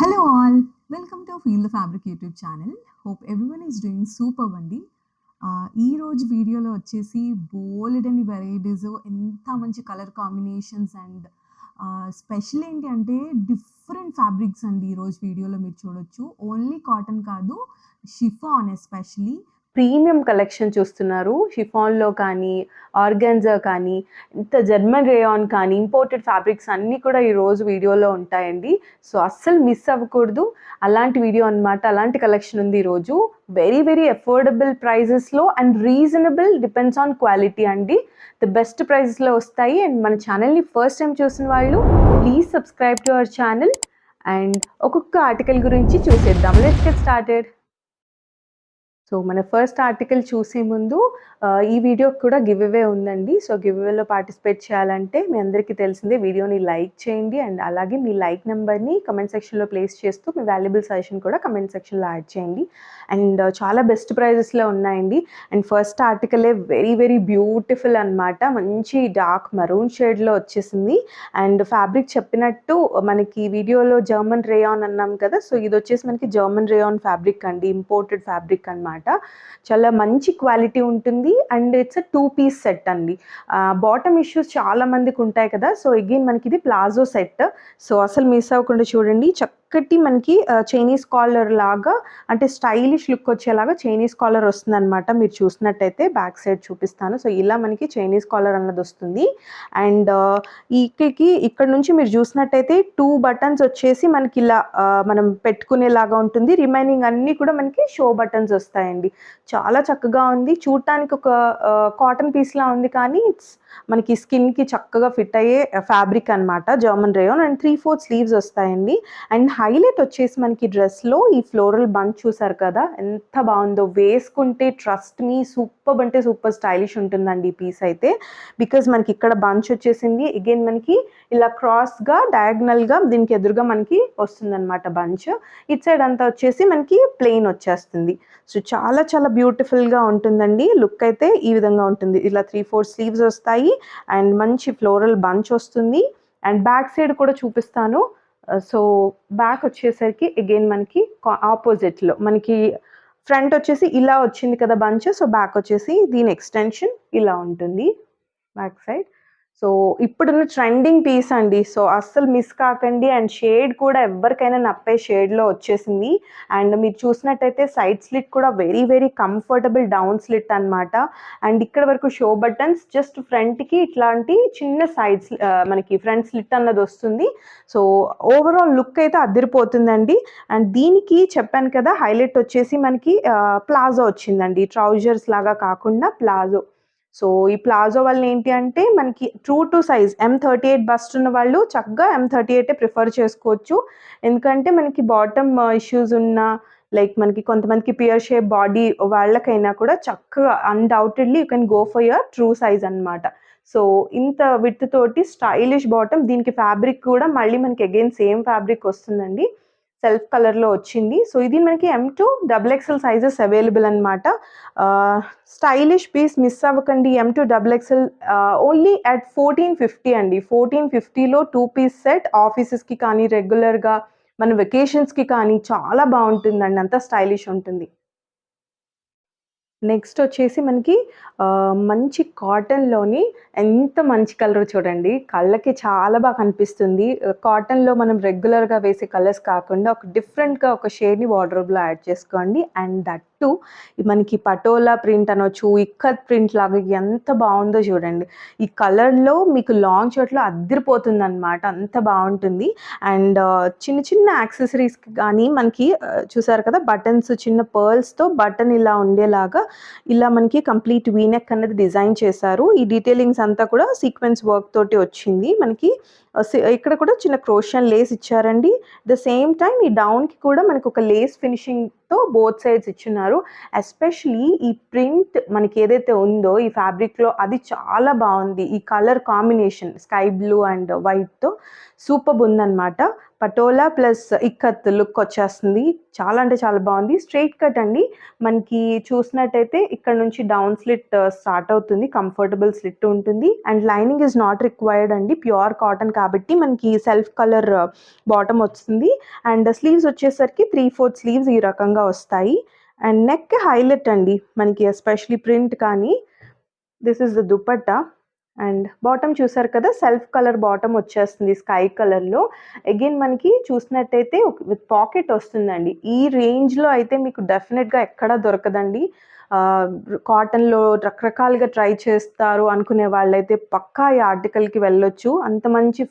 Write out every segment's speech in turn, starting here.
Hello all, welcome to Feel the Fabric YouTube channel. Hope everyone is doing superb అండి. ఈరోజు వీడియోలో వచ్చేసి బోలెడన్ని వెరైటీస్, ఎంత మంచి కలర్ కాంబినేషన్స్ అండ్ స్పెషల్ ఏంటి అంటే డిఫరెంట్ ఫ్యాబ్రిక్స్ అండి. ఈరోజు వీడియోలో మీరు చూడొచ్చు. ఓన్లీ కాటన్ కాదు, షిఫాన్ ఎస్పెషలీ ప్రీమియం కలెక్షన్ చూస్తున్నారు. షిఫాన్‌లో కానీ, ఆర్గాన్జా కానీ, ఇంత జర్మన్ రేయాన్ కానీ, ఇంపోర్టెడ్ ఫ్యాబ్రిక్స్ అన్నీ కూడా ఈరోజు వీడియోలో ఉంటాయండి. సో, అస్సలు మిస్ అవ్వకూడదు. అలాంటి వీడియో అనమాట. అలాంటి కలెక్షన్ ఉంది ఈరోజు. వెరీ, వెరీ అఫోర్డబుల్ ప్రైజెస్‌లో and reasonable, depends on quality అండి. ది బెస్ట్ ప్రైజెస్‌లో వస్తాయి. అండ్ మన ఛానల్‌ని ఫస్ట్ టైం చూసిన వాళ్ళు please subscribe to our channel. And ఒక్కొక్క ఆర్టికల్ గురించి చూసేద్దాం. Let's get started. సో, మన ఫస్ట్ ఆర్టికల్ చూసే ముందు ఈ వీడియోకి కూడా గివ్ అవే ఉందండి. సో, గివ్ అవేలో పార్టిసిపేట్ చేయాలంటే మీ అందరికీ తెలిసిందే, వీడియోని లైక్ చేయండి. అండ్ అలాగే మీ లైక్ నెంబర్ని కమెంట్ సెక్షన్‌లో ప్లేస్ చేస్తూ మీ వాల్యుబుల్ సజెషన్ కూడా కమెంట్ సెక్షన్‌లో యాడ్ చేయండి. అండ్ చాలా బెస్ట్ ప్రైజెస్‌లో ఉన్నాయండి. అండ్ ఫస్ట్ ఆర్టికలే వెరీ, వెరీ బ్యూటిఫుల్ అనమాట. మంచి డార్క్ మరూన్ షేడ్‌లో వచ్చేసింది. అండ్ ఫ్యాబ్రిక్ చెప్పినట్టు మనకి వీడియోలో జర్మన్ రేయాన్ అన్నాం కదా! సో, ఇది వచ్చేసి మనకి జర్మన్ రేయాన్ ఫ్యాబ్రిక్ అండి. ఇంపోర్టెడ్ ఫ్యాబ్రిక్ అనమాట. చాలా మంచి క్వాలిటీ ఉంటుంది. And it's a 2 piece set అండి. బాటమ్ ఇష్యూస్ చాలా మందికి ఉంటాయి కదా! సో, అగైన్ మనకి ఇది ప్లాజో సెట్. సో, అసలు మిస్ అవ్వకుండా చూడండి. చక్కటి మనకి చైనీస్ కాలర్ లాగా, అంటే స్టైలిష్ లుక్ వచ్చేలాగా చైనీస్ కాలర్ వస్తుందనమాట. మీరు చూసినట్టయితే బ్యాక్ సైడ్ చూపిస్తాను. సో, ఇలా మనకి చైనీస్ కాలర్ అన్నది వస్తుంది. అండ్ ఇక్కడ నుంచి మీరు చూసినట్టయితే 2 బటన్స్ వచ్చేసి మనకి ఇలా మనం పెట్టుకునేలాగా ఉంటుంది. రిమైనింగ్ అన్నీ కూడా మనకి షో బటన్స్ వస్తాయండి. చాలా చక్కగా ఉంది. చూడటానికి ఒక కాటన్ పీస్‌లా ఉంది, కానీ ఇట్స్ మనకి స్కిన్‌కి చక్కగా ఫిట్ అయ్యే ఫ్యాబ్రిక్ అనమాట. German rayon. అండ్ 3/4 స్లీవ్స్ వస్తాయండి. అండ్ హైలైట్ వచ్చేసి మనకి డ్రెస్‌లో ఈ ఫ్లోరల్ బంచ్ చూసారు కదా! ఎంత బావుందో. వేసుకుంటే ట్రస్ట్ మీ సూపర్బ్ అంటే సూపర్ స్టైలిష్ ఉంటుందండి ఈ పీస్ అయితే. బికాజ్ మనకి ఇక్కడ బంచ్ వచ్చేసింది. అగైన్ మనకి ఇలా క్రాస్‌గా, డయాగ్నల్‌గా దీనికి ఎదురుగా మనకి వస్తుందనమాట బంచ్. ఇటు సైడ్ అంతా వచ్చేసి మనకి ప్లెయిన్ వచ్చేస్తుంది. సో, చాలా చాలా బ్యూటిఫుల్‌గా ఉంటుందండి. లుక్ అయితే ఈ విధంగా ఉంటుంది. ఇలా 3/4 స్లీవ్స్ వస్తాయి. అండ్ మంచి ఫ్లోరల్ బంచ్ వస్తుంది. అండ్ బ్యాక్ సైడ్ కూడా చూపిస్తాను. సో, బ్యాక్ వచ్చేసరికి అగైన్ మనకి ఆపోజిట్‌లో మనకి ఫ్రంట్ వచ్చేసి ఇలా వచ్చింది కదా బంచ్. సో, బ్యాక్ వచ్చేసి దీని ఎక్స్‌టెన్షన్ ఇలా ఉంటుంది బ్యాక్ సైడ్. సో, ఇప్పుడున్న ట్రెండింగ్ పీస్ అండి. సో, అస్సలు మిస్ కాకండి. అండ్ షేడ్ కూడా ఎవ్వరికైనా నప్పే షేడ్‌లో వచ్చేసింది. అండ్ మీరు చూసినట్టయితే సైడ్ స్లిట్ కూడా very, very comfortable down slit అనమాట. అండ్ ఇక్కడ వరకు షో బటన్స్, జస్ట్ ఫ్రంట్‌కి ఇట్లాంటి చిన్న మనకి ఫ్రంట్ స్లిట్ అన్నది వస్తుంది. సో, ఓవరాల్ లుక్ అయితే అదిరిపోతుందండి. అండ్ దీనికి చెప్పాను కదా, హైలైట్ వచ్చేసి మనకి ప్లాజో వచ్చిందండి. ట్రౌజర్స్ లాగా కాకుండా ప్లాజో. సో, ఈ ప్లాజో వల్ల ఏంటి అంటే మనకి true to size M38 bust ఉన్న వాళ్ళు చక్కగా M38 ప్రిఫర్ చేసుకోవచ్చు. ఎందుకంటే మనకి బాటమ్ ఇష్యూస్ ఉన్న, లైక్ మనకి కొంతమందికి పియర్ షేప్ బాడీ వాళ్ళకైనా కూడా చక్కగా undoubtedly you can go for your true size అనమాట. సో, ఇంత విడ్త్ తోటి స్టైలిష్ బాటమ్. దీనికి ఫ్యాబ్రిక్ కూడా మళ్ళీ మనకి అగైన్ సేమ్ ఫ్యాబ్రిక్ వస్తుందండి. సెల్ఫ్ కలర్‌లో వచ్చింది. సో, ఇది మనకి M2 XXL సైజెస్ అవైలబుల్ అనమాట. స్టైలిష్ పీస్ మిస్ అవ్వకండి. M2 XXL ఓన్లీ అట్ 1450 అండి. 1450లో 2 పీస్ సెట్ ఆఫీసెస్‌కి కానీ, రెగ్యులర్‌గా మన వెకేషన్స్‌కి కానీ చాలా బావుంటుందండి. అంతా స్టైలిష్ ఉంటుంది. నెక్స్ట్ వచ్చేసి మనకి మంచి కాటన్‌లోని ఎంత మంచి కలరో చూడండి. కళ్ళకి చాలా బాగా కనిపిస్తుంది. కాటన్‌లో మనం రెగ్యులర్‌గా వేసే కలర్స్ కాకుండా ఒక డిఫరెంట్‌గా ఒక షేడ్‌ని వార్డ్‌రోబ్‌లో యాడ్ చేసుకోండి. అండ్ దట్ టూ మనకి పటోలా ప్రింట్ అనొచ్చు, ఇక్కత్ ప్రింట్ లాగా ఎంత బావుందో చూడండి. ఈ కలర్‌లో మీకు లాంగ్ షర్ట్‌లో అద్దిరిపోతుందనమాట. అంత బావుంటుంది. అండ్ చిన్న చిన్న యాక్సెసరీస్‌కి గానీ మనకి చూసారు కదా, బటన్స్ చిన్న పర్ల్స్‌తో బటన్ ఇలా ఉండేలాగా ఇలా మనకి కంప్లీట్ వీ నెక్ అనేది డిజైన్ చేశారు. ఈ డీటెయిలింగ్స్ అంతా కూడా సీక్వెన్స్ వర్క్ తోటి వచ్చింది. మనకి ఇక్కడ కూడా చిన్న క్రోషియన్ లేస్ ఇచ్చారండి. ద సేమ్ టైమ్ ఈ డౌన్‌కి కూడా మనకు ఒక లేస్ ఫినిషింగ్‌తో బోత్ సైడ్స్ ఇచ్చున్నారు. ఎస్పెషల్లీ ఈ ప్రింట్ మనకి ఏదైతే ఉందో ఈ ఫ్యాబ్రిక్‌లో అది చాలా బావుంది. ఈ colour combination sky blue and వైట్‌తో సూపర్బ్ ఉందనమాట. పటోలా ప్లస్ ఇక్కత్ లుక్ వచ్చేస్తుంది. చాలా అంటే చాలా బాగుంది. స్ట్రెయిట్ కట్ అండి. మనకి చూసినట్టయితే ఇక్కడ నుంచి డౌన్ స్లిట్ స్టార్ట్ అవుతుంది. కంఫర్టబుల్ స్లిట్ ఉంటుంది. And lining is not required అండి. ప్యూర్ కాటన్ కాబట్టి మనకి సెల్ఫ్ కలర్ బాటమ్ వస్తుంది. అండ్ స్లీవ్స్ వచ్చేసరికి 3/4 స్లీవ్స్ ఈ రకంగా వస్తాయి. అండ్ నెక్ హైలైట్ అండి మనకి, ఎస్పెషలీ ప్రింట్ కానీ. This is the dupatta. And bottom చూసారు కదా, సెల్ఫ్ కలర్ బాటమ్ వచ్చేస్తుంది స్కై కలర్లో. అగైన్ మనకి చూసినట్టయితే విత్ పాకెట్ వస్తుందండి. ఈ రేంజ్లో అయితే మీకు డెఫినెట్గా ఎక్కడా దొరకదండి. కాటన్లో రకరకాలుగా ట్రై చేస్తారు అనుకునే వాళ్ళైతే పక్కా ఈ ఆర్టికల్కి వెళ్ళొచ్చు. అంత మంచి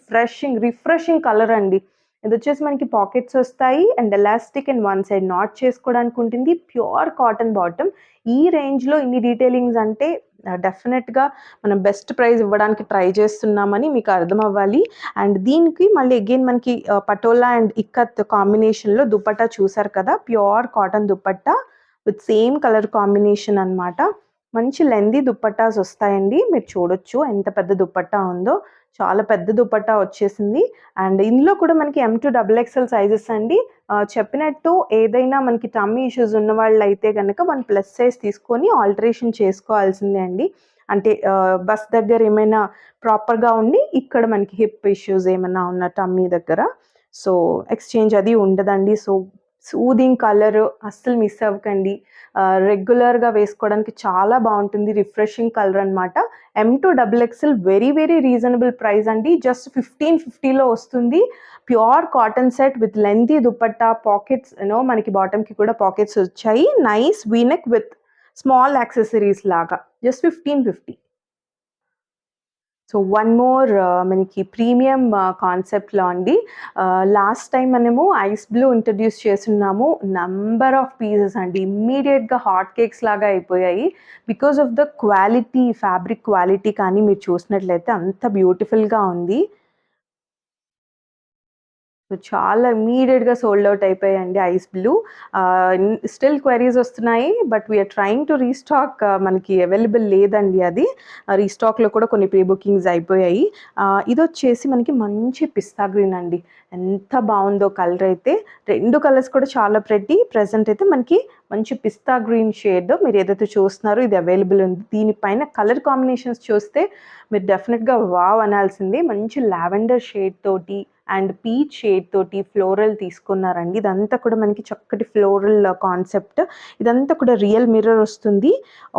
రిఫ్రెషింగ్ కలర్ అండి. ఇది వచ్చేసి మనకి పాకెట్స్ వస్తాయి and elastic and one side not చేసుకోవడానికి ఉంటుంది. Pure cotton bottom. ఈ రేంజ్లో ఇన్ని డీటెయిలింగ్స్ అంటే డెఫినెట్గా మనం బెస్ట్ ప్రైస్ ఇవ్వడానికి ట్రై చేస్తున్నామని మీకు అర్థం అవ్వాలి. అండ్ దీనికి మళ్ళీ అగైన్ మనకి పటోలా అండ్ ఇక్కత్ కాంబినేషన్లో దుపట్టా చూసారు కదా, pure cotton dupatta with same colour combination అనమాట. మంచి లెందీ దుపట్టాస్ వస్తాయండి. మీరు చూడొచ్చు ఎంత పెద్ద దుపట్టా ఉందో. చాలా పెద్ద దుపట్టా వచ్చేసింది. అండ్ ఇందులో కూడా మనకి M2 XXL సైజెస్ అండి. చెప్పినట్టు ఏదైనా మనకి టమ్మీ ఇష్యూస్ ఉన్న వాళ్ళు అయితే కనుక మనం ప్లస్ సైజ్ తీసుకొని ఆల్టరేషన్ చేసుకోవాల్సిందే అండి. అంటే బస్ దగ్గర ఏమైనా ప్రాపర్గా ఉండి ఇక్కడ మనకి హిప్ ఇష్యూస్ ఏమైనా ఉన్న టమ్మీ దగ్గర, సో ఎక్స్చేంజ్ అది ఉండదండి. సో సూదింగ్ కలర్ అస్సలు మిస్ అవ్వకండి. రెగ్యులర్గా వేసుకోవడానికి చాలా బాగుంటుంది. రిఫ్రెషింగ్ కలర్ అనమాట. M2 XXL very very reasonable price అండి. జస్ట్ 1550లో వస్తుంది. Pure cotton set with lengthy dupatta, pockets మనకి బాటమ్కి కూడా పాకెట్స్ వచ్చాయి. Nice V neck with small accessories లాగా. జస్ట్ 1550. సో వన్ మోర్ మనకి ప్రీమియం కాన్సెప్ట్లో అండి. లాస్ట్ టైం మనము ఐస్ బ్లూ ఇంట్రడ్యూస్ చేస్తున్నాము. నంబర్ ఆఫ్ పీసెస్ అండి ఇమ్మీడియట్గా హాట్ కేక్స్ లాగా అయిపోయాయి. Because of the quality, fabric quality కానీ మీరు చూసినట్లయితే అంత బ్యూటిఫుల్గా ఉంది. సో చాలా ఇమ్మీడియట్గా సోల్డ్ అవుట్ అయిపోయాయండి ఐస్ బ్లూ. స్టిల్ క్వైరీస్ వస్తున్నాయి, but we're trying to restock. మనకి అవైలబుల్ లేదండి అది. రీస్టాక్లో కూడా కొన్ని ప్రీ బుకింగ్స్ అయిపోయాయి. ఇది వచ్చేసి మనకి మంచి పిస్తా గ్రీన్ అండి. ఎంత బాగుందో కలర్ అయితే. 2 కలర్స్ కూడా చాలా ప్రెజెంట్ అయితే మనకి మంచి పిస్తా గ్రీన్ షేడ్ మీరు ఏదైతే చూస్తున్నారో ఇది అవైలబుల్ ఉంది. దీనిపైన కలర్ కాంబినేషన్స్ చూస్తే మీరు డెఫినెట్గా వావ్ అనాల్సిందే. మంచి లావెండర్ షేడ్ తోటి అండ్ పీచ్ షేడ్ తోటి ఫ్లోరల్ తీసుకున్నారండి. ఇదంతా కూడా మనకి చక్కటి ఫ్లోరల్ కాన్సెప్ట్. ఇదంతా కూడా రియల్ మిర్రర్ వస్తుంది.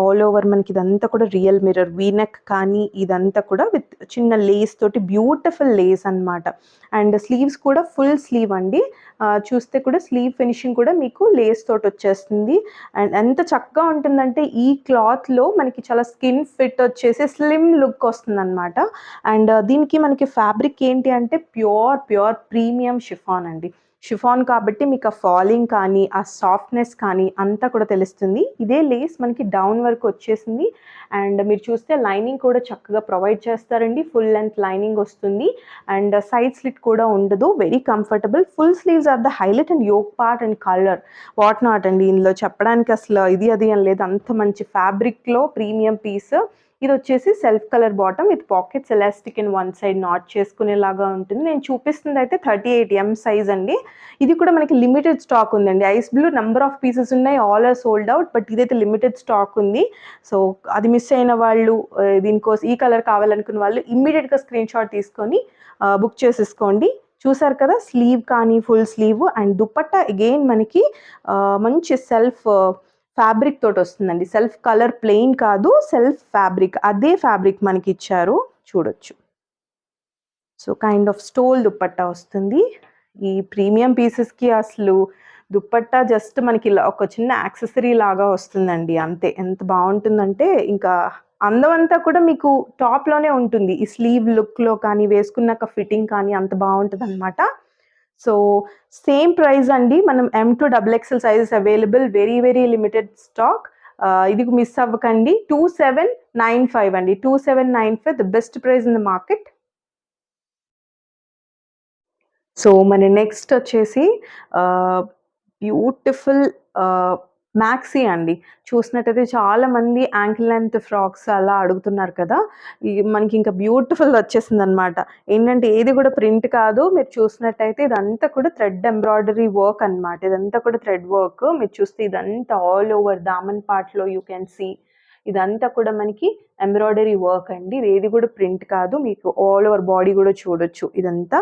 ఆల్ ఓవర్ మనకి ఇదంతా కూడా రియల్ మిర్రర్. వీనెక్ కానీ ఇదంతా కూడా విత్ చిన్న లేస్ తోటి బ్యూటిఫుల్ లేస్ అనమాట. అండ్ స్లీవ్స్ కూడా ఫుల్ స్లీవ్ అండి. చూస్తే కూడా స్లీవ్ ఫినిషింగ్ కూడా మీకు లేస్ తోటి వచ్చేస్తుంది. అండ్ ఎంత చక్కగా ఉంటుందంటే ఈ క్లాత్లో మనకి చాలా స్కిన్ ఫిట్ వచ్చేసి స్లిమ్ లుక్ వస్తుంది అనమాట. అండ్ దీనికి మనకి ఫ్యాబ్రిక్ ఏంటి అంటే ప్యూర్ ప్రీమియం షిఫాన్ అండి. షిఫాన్ కాబట్టి మీకు ఆ ఫాలింగ్ కానీ ఆ సాఫ్ట్నెస్ కానీ అంతా కూడా తెలుస్తుంది. ఇదే లేస్ మనకి డౌన్ వరకు వచ్చేసింది. అండ్ మీరు చూస్తే లైనింగ్ కూడా చక్కగా ప్రొవైడ్ చేస్తారండి. ఫుల్ లెంత్ లైనింగ్ వస్తుంది. అండ్ సైడ్ స్లిట్ కూడా ఉండదు. Very comfortable. Full sleeves are the highlight and yoke part and colour what not అండి. ఇందులో చెప్పడానికి అసలు ఇది అది అని లేదు. అంత మంచి ఫ్యాబ్రిక్లో ప్రీమియం పీస్. ఇది వచ్చేసి self colour bottom with pockets, elastic and one side knot చేసుకునేలాగా ఉంటుంది. నేను చూపిస్తుంది అయితే 38M సైజ్ అండి. ఇది కూడా మనకి లిమిటెడ్ స్టాక్ ఉందండి. Ice blue number of pieces ఉన్నాయి, all are sold out. But ఇదైతే లిమిటెడ్ స్టాక్ ఉంది. సో అది మిస్ అయిన వాళ్ళు, దీనికోసం ఈ కలర్ కావాలనుకున్న వాళ్ళు ఇమ్మీడియట్గా స్క్రీన్ షాట్ తీసుకొని బుక్ చేసేసుకోండి. చూసారు కదా, స్లీవ్ కానీ full sleeve. And dupatta again మనకి మంచి సెల్ఫ్ ఫ్యాబ్రిక్ తోటి వస్తుందండి. సెల్ఫ్ కలర్ ప్లెయిన్ కాదు, సెల్ఫ్ ఫ్యాబ్రిక్. అదే ఫ్యాబ్రిక్ మనకి ఇచ్చారు, చూడొచ్చు. So kind of stole dupatta వస్తుంది. ఈ ప్రీమియం పీసెస్కి అసలు దుపట్టా జస్ట్ మనకి ఇలా ఒక చిన్న యాక్సెసరీ లాగా వస్తుందండి, అంతే. ఎంత బాగుంటుందంటే ఇంకా అందం అంతా కూడా మీకు టాప్లోనే ఉంటుంది. ఈ స్లీవ్ లుక్లో కానీ వేసుకున్నాక ఫిట్టింగ్ కానీ అంత బాగుంటుంది అనమాట. సో సేమ్ ప్రైస్ అండి. మనం M2 XXL sizes available. Very very limited stock. ఇది మిస్ అవ్వకండి. 2795 అండి. 2795 the best price in the market. So మన నెక్స్ట్ వచ్చేసి బ్యూటిఫుల్ మ్యాక్సీ అండి. చూసినట్టయితే చాలామంది యాంకిల్ లెంత్ ఫ్రాక్స్ అలా అడుగుతున్నారు కదా! మనకి ఇంకా బ్యూటిఫుల్ వచ్చేసిందనమాట. ఏంటంటే ఏది కూడా ప్రింట్ కాదు. మీరు చూసినట్టయితే ఇదంతా కూడా థ్రెడ్ ఎంబ్రాయిడరీ వర్క్ అనమాట. ఇదంతా కూడా థ్రెడ్ వర్క్. మీరు చూస్తే ఇదంతా ఆల్ ఓవర్ దామన్ పార్ట్‌లో యూ కెన్ సీ. ఇదంతా కూడా మనకి ఎంబ్రాయిడరీ వర్క్ అండి. ఇది ఏది కూడా ప్రింట్ కాదు. మీకు ఆల్ ఓవర్ బాడీ కూడా చూడొచ్చు ఇదంతా.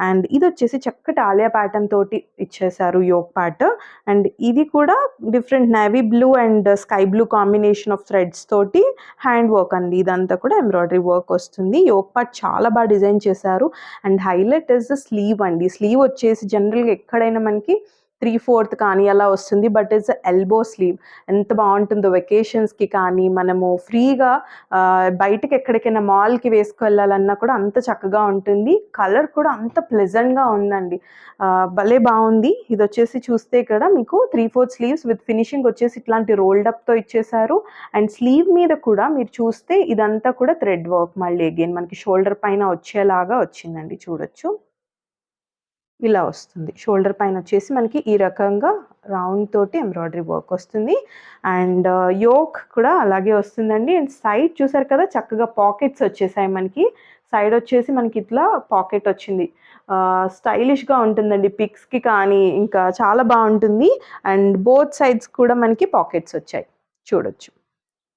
అండ్ ఇదొచ్చేసి చక్కటి ఆలియా ప్యాటర్న్ తోటి ఇచ్చేశారు యోక్ పార్ట్. అండ్ ఇది కూడా different navy blue and sky blue combination of threads తోటి హ్యాండ్ వర్క్ అండి. ఇదంతా కూడా ఎంబ్రాయిడరీ వర్క్ వస్తుంది. యోక్ పార్ట్ చాలా బాగా డిజైన్ చేశారు. And highlight is the slew అండి. స్లీవ్ వచ్చేసి జనరల్గా ఎక్కడైనా మనకి 3/4 కానీ అలా వస్తుంది. But it's elbow slew. ఎంత బాగుంటుందో వెకేషన్స్కి కానీ మనము ఫ్రీగా బయటకి ఎక్కడికైనా మాల్కి వేసుకెళ్ళాలన్నా కూడా అంత చక్కగా ఉంటుంది. కలర్ కూడా అంత ప్లెజెంట్గా ఉందండి. భలే బాగుంది. ఇది వచ్చేసి చూస్తే ఇక్కడ మీకు 3/4 స్లీవ్స్ విత్ ఫినిషింగ్ వచ్చేసి ఇట్లాంటి రోల్డ్ అప్తో ఇచ్చేసారు. అండ్ స్లీవ్ మీద కూడా మీరు చూస్తే ఇదంతా కూడా థ్రెడ్ వర్క్ మళ్ళీ అగైన్ మనకి షోల్డర్ పైన వచ్చేలాగా వచ్చిందండి. చూడొచ్చు ఇలా వస్తుంది. షోల్డర్ పైన వచ్చేసి మనకి ఈ రకంగా రౌండ్ తోటి ఎంబ్రాయిడరీ వర్క్ వస్తుంది. అండ్ యోక్ కూడా అలాగే వస్తుందండి. అండ్ సైడ్ చూసారు కదా చక్కగా పాకెట్స్ వచ్చేసాయి మనకి. సైడ్ వచ్చేసి మనకి ఇట్లా పాకెట్ వచ్చింది. స్టైలిష్గా ఉంటుందండి పిక్స్కి కానీ ఇంకా చాలా బాగుంటుంది. అండ్ బోత్ సైడ్స్ కూడా మనకి పాకెట్స్ వచ్చాయి చూడొచ్చు.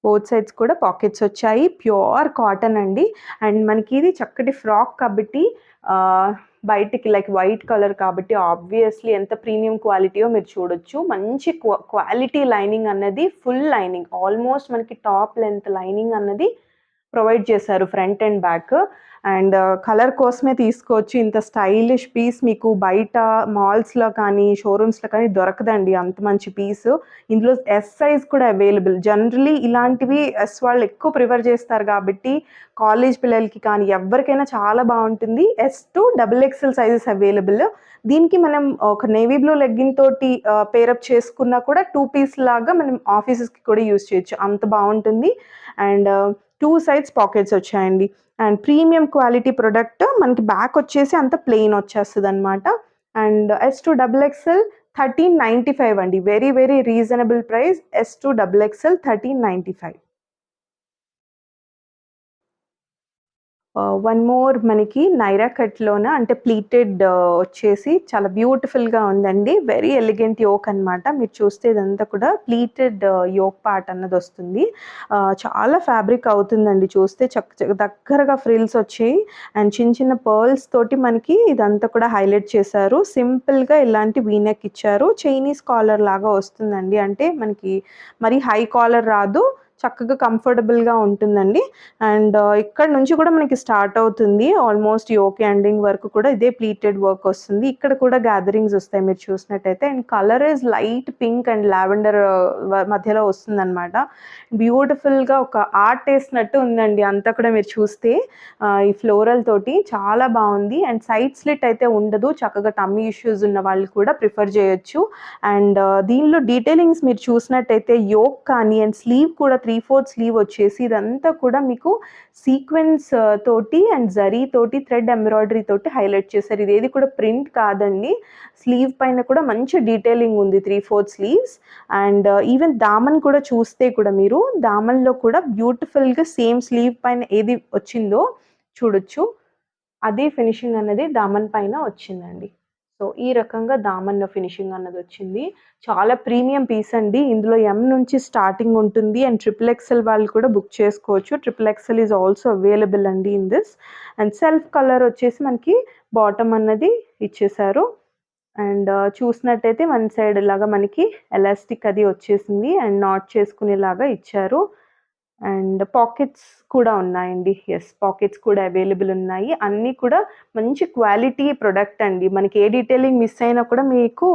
బోత్ సైడ్స్ కూడా పాకెట్స్ వచ్చాయి. ప్యూర్ కాటన్ అండి. అండ్ మనకి ఇది చక్కటి ఫ్రాక్ కాబట్టి బయటికి లైక్ వైట్ కలర్ కాబట్టి ఆబ్వియస్లీ ఎంత ప్రీమియం క్వాలిటీయో మీరు చూడొచ్చు. మంచి క్వాలిటీ లైనింగ్ అన్నది ఫుల్ లైనింగ్ ఆల్మోస్ట్ మనకి టాప్ లెంత్ లైనింగ్ అన్నది ప్రొవైడ్ చేశారు front and back. And colour కోసమే తీసుకోవచ్చు. ఇంత స్టైలిష్ పీస్ మీకు బయట మాల్స్లో కానీ షోరూమ్స్లో కానీ దొరకదండి అంత మంచి పీసు. ఇందులో ఎస్ సైజ్ కూడా అవైలబుల్. జనరలీ ఇలాంటివి ఎస్ వాళ్ళు ఎక్కువ ప్రిఫర్ చేస్తారు కాబట్టి కాలేజ్ పిల్లలకి కానీ ఎవరికైనా చాలా బాగుంటుంది. S to XXL sizes available. దీనికి మనం ఒక నేవీ బ్లూ లెగ్గిన్ తోటి పేరప్ చేసుకున్నా కూడా 2 పీస్ లాగా మనం ఆఫీసెస్కి కూడా యూజ్ చేయొచ్చు. అంత బాగుంటుంది. అండ్ 2 సైడ్స్ పాకెట్స్ వచ్చాయండి. అండ్ ప్రీమియం క్వాలిటీ ప్రొడక్ట్ మనకి బ్యాక్ వచ్చేసి అంత ప్లెయిన్ వచ్చేస్తుంది అనమాట. అండ్ S to XXL 1395 అండి. Very very reasonable price. S to XXL 1395. One more మనకి నైరా కట్లోన అంటే ప్లీటెడ్ వచ్చేసి చాలా బ్యూటిఫుల్గా ఉందండి. వెరీ ఎలిగెంట్ యోక్ అనమాట. మీరు చూస్తే ఇదంతా కూడా ప్లీటెడ్ యోక్ పార్ట్ అన్నది వస్తుంది. చాలా ఫ్యాబ్రిక్ అవుతుందండి. చూస్తే దగ్గరగా ఫ్రిల్స్ వచ్చాయి. అండ్ చిన్న చిన్న పర్ల్స్ తోటి మనకి ఇదంతా కూడా హైలైట్ చేశారు. సింపుల్గా ఇలాంటి వీనెక్ ఇచ్చారు. చైనీస్ కాలర్ లాగా వస్తుందండి. అంటే మనకి మరి హై కాలర్ రాదు. చక్కగా కంఫర్టబుల్గా ఉంటుందండి. అండ్ ఇక్కడ నుంచి కూడా మనకి స్టార్ట్ అవుతుంది. ఆల్మోస్ట్ యోక్ ఎండింగ్ వరకు కూడా ఇదే ప్లీటెడ్ వర్క్ వస్తుంది. ఇక్కడ కూడా గ్యాదరింగ్స్ వస్తాయి మీరు చూసినట్టయితే. And colour is light pink and lavender మధ్యలో వస్తుందన్నమాట. బ్యూటిఫుల్గా ఒక ఆర్ట్ వేసినట్టు ఉందండి అంతా కూడా మీరు చూస్తే. ఈ ఫ్లోరల్ తోటి చాలా బాగుంది. అండ్ సైడ్ స్లిట్ అయితే ఉండదు. చక్కగా టమ్మీ ఇష్యూస్ ఉన్న వాళ్ళు కూడా ప్రిఫర్ చేయొచ్చు. అండ్ దీనిలో డీటెయిలింగ్స్ మీరు చూసినట్టయితే యోక్ కానీ అండ్ స్లీవ్ కూడా 3/4 స్లీవ్ వచ్చేసి ఇదంతా కూడా మీకు సీక్వెన్స్ తోటి అండ్ జరీ తోటి థ్రెడ్ ఎంబ్రాయిడరీ తోటి హైలైట్ చేశారు. ఇదేది కూడా ప్రింట్ కాదండి. స్లీవ్ పైన కూడా మంచి డీటెయిలింగ్ ఉంది 3/4 స్లీవ్స్. అండ్ ఈవెన్ దామన్ కూడా చూస్తే కూడా మీరు దామన్లో కూడా బ్యూటిఫుల్గా సేమ్ స్లీవ్ పైన ఏది వచ్చిందో చూడొచ్చు. అదే ఫినిషింగ్ అన్నది దామన్ పైన వచ్చిందండి. సో ఈ రకంగా దామన్‌లో ఫినిషింగ్ అన్నది వచ్చింది. చాలా ప్రీమియం పీస్ అండి. ఇందులో M నుంచి స్టార్టింగ్ ఉంటుంది. అండ్ XXL వాళ్ళు కూడా బుక్ చేసుకోవచ్చు. XXL ఈజ్ ఆల్సో అవైలబుల్ అండి in this. And self colour వచ్చేసి మనకి బాటమ్ అన్నది ఇచ్చేశారు. అండ్ చూసినట్టయితే వన్ సైడ్ ఇలాగా మనకి ఎలాస్టిక్ అది వచ్చేసింది. అండ్ నాట్ చేసుకునేలాగా ఇచ్చారు. అండ్ పాకెట్స్ కూడా ఉన్నాయండి. పాకెట్స్ కూడా అవైలబుల్ ఉన్నాయి. అన్నీ కూడా మంచి క్వాలిటీ ప్రొడక్ట్ అండి. మనకి ఏ డీటెయిలింగ్ మిస్ అయినా కూడా మీకు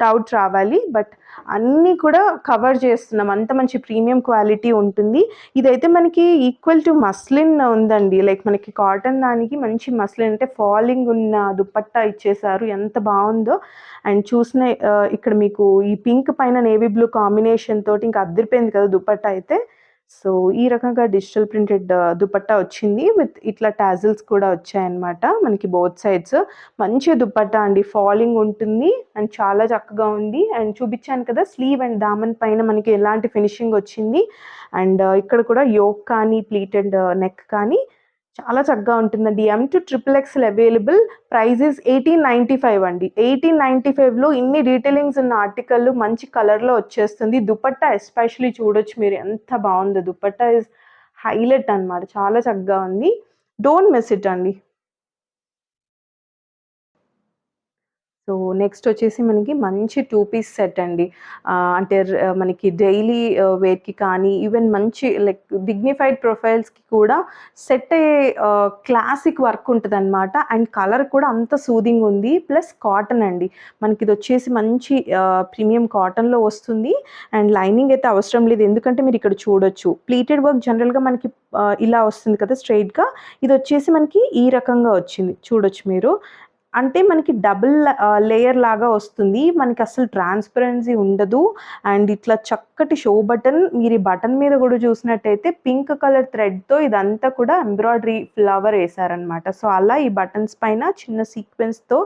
డౌట్ రావాలి. బట్ అన్నీ కూడా కవర్ చేస్తున్నాం. అంత మంచి ప్రీమియం క్వాలిటీ ఉంటుంది. ఇదైతే మనకి ఈక్వల్ టు మస్లిన్ ఉందండి. లైక్ మనకి కాటన్ దానికి మంచి మస్లిన్ అంటే ఫాలింగ్ ఉన్న దుపట్టా ఇచ్చేసారు. ఎంత బాగుందో. అండ్ చూసిన ఇక్కడ మీకు ఈ పింక్ పైన నేవీ బ్లూ కాంబినేషన్ తోటి ఇంకా అద్దరిపోయింది కదా దుపట్టా అయితే. సో ఈ రకంగా డిజిటల్ ప్రింటెడ్ దుపట్టా వచ్చింది. విత్ ఇట్లా టాజిల్స్ కూడా వచ్చాయన్నమాట మనకి బోత్ సైడ్స్. మంచి దుపట్టా అండి, ఫాలింగ్ ఉంటుంది అండ్ చాలా చక్కగా ఉంది. అండ్ చూపించాను కదా స్లీవ్ అండ్ దామన్ పైన మనకి ఎలాంటి ఫినిషింగ్ వచ్చింది. అండ్ ఇక్కడ కూడా యోక్ కానీ ప్లీటెడ్ నెక్ కానీ చాలా చక్కగా ఉంటుందండి. M2 XXL available. Price is 1895 అండి. 1895లో ఇన్ని డీటెయిలింగ్స్ ఉన్న ఆర్టికల్ మంచి కలర్లో వచ్చేస్తుంది. దుపట్టా ఎస్పెషలీ చూడొచ్చు మీరు ఎంత బాగుందో. దుపట్టా ఇస్ హైలైట్ అనమాట, చాలా చక్కగా ఉంది. డోంట్ మిస్ ఇట్ అండి. సో నెక్స్ట్ వచ్చేసి మనకి మంచి 2 పీస్ సెట్ అండి. అంటే మనకి డైలీ వేర్‌కి కానీ ఈవెన్ మంచి లైక్ డిగ్నిఫైడ్ ప్రొఫైల్స్‌కి కూడా సెట్ అయ్యే క్లాసిక్ వర్క్ ఉంటదనమాట. అండ్ కలర్ కూడా అంత సూదింగ్ ఉంది. ప్లస్ కాటన్ అండి. మనకి ఇది వచ్చేసి మంచి ప్రీమియం కాటన్‌లో వస్తుంది. అండ్ లైనింగ్ అయితే అవసరం లేదు. ఎందుకంటే మీరు ఇక్కడ చూడొచ్చు ప్లీటెడ్ వర్క్ జనరల్‌గా మనకి ఇలా వస్తుంది కదా స్ట్రెయిట్‌గా. ఇది వచ్చేసి మనకి ఈ రకంగా వచ్చింది చూడొచ్చు మీరు. అంటే మనకి డబుల్ లేయర్ లాగా వస్తుంది. మనకి అసలు ట్రాన్స్‌పరెన్సీ ఉండదు. అండ్ ఇట్లా చక్కటి షో బటన్, మీరు ఈ బటన్ మీద కూడా చూసినట్టయితే పింక్ కలర్ థ్రెడ్‌తో ఇదంతా కూడా ఎంబ్రాయిడరీ ఫ్లవర్ ఏసారనమాట. సో అలా ఈ బటన్స్ పైన చిన్న సీక్వెన్స్‌తో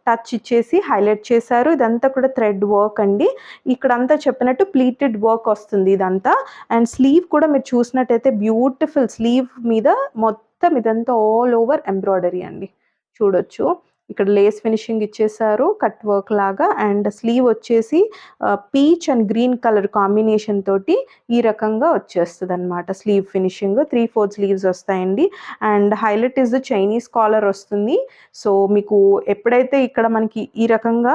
టచ్ ఇచ్చేసి హైలైట్ చేశారు. ఇదంతా కూడా థ్రెడ్ వర్క్ అండి. ఇక్కడంతా చెప్పినట్టు ప్లీటెడ్ వర్క్ వస్తుంది ఇదంతా. అండ్ స్లీవ్ కూడా మీరు చూసినట్టయితే బ్యూటిఫుల్ స్లీవ్ మీద మొత్తం ఇదంతా ఆల్ ఓవర్ ఎంబ్రాయిడరీ అండి. చూడొచ్చు. ఇక్కడ లేస్ ఫినిషింగ్ ఇచ్చేసారు కట్ వర్క్ లాగా. అండ్ స్లీవ్ వచ్చేసి peach and green colour combination తోటి ఈ రకంగా వచ్చేస్తుందన్నమాట స్లీవ్ ఫినిషింగ్. 3/4 స్లీవ్స్ వస్తాయండి. And highlight is the Chinese collar వస్తుంది. సో మీకు ఎప్పుడైతే ఇక్కడ మనకి ఈ రకంగా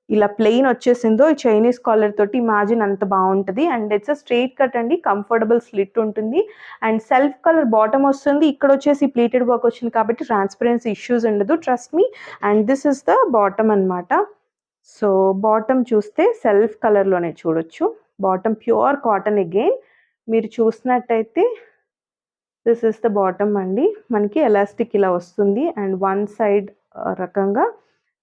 ఇలా ప్లెయిన్ వచ్చేసిందో ఈ చైనీస్ కాలర్ తోటి ఇమాజిన్ అంత బాగుంటుంది. And it's a straight cut అండి, కంఫర్టబుల్ స్లిట్ ఉంటుంది. అండ్ సెల్ఫ్ కలర్ బాటమ్ వస్తుంది. ఇక్కడ వచ్చేసి ప్లీటెడ్ వర్క్ వచ్చింది కాబట్టి ట్రాన్స్పరెన్సీ ఇష్యూస్ ఉండదు, trust me. And this is the bottom అనమాట. సో బాటమ్ చూస్తే సెల్ఫ్ కలర్లోనే చూడొచ్చు. Bottom pure cotton again. మీరు చూసినట్టయితే దిస్ ఇస్ ద బాటమ్ అండి. మనకి ఎలాస్టిక్ ఇలా వస్తుంది అండ్ వన్ సైడ్ రకంగా.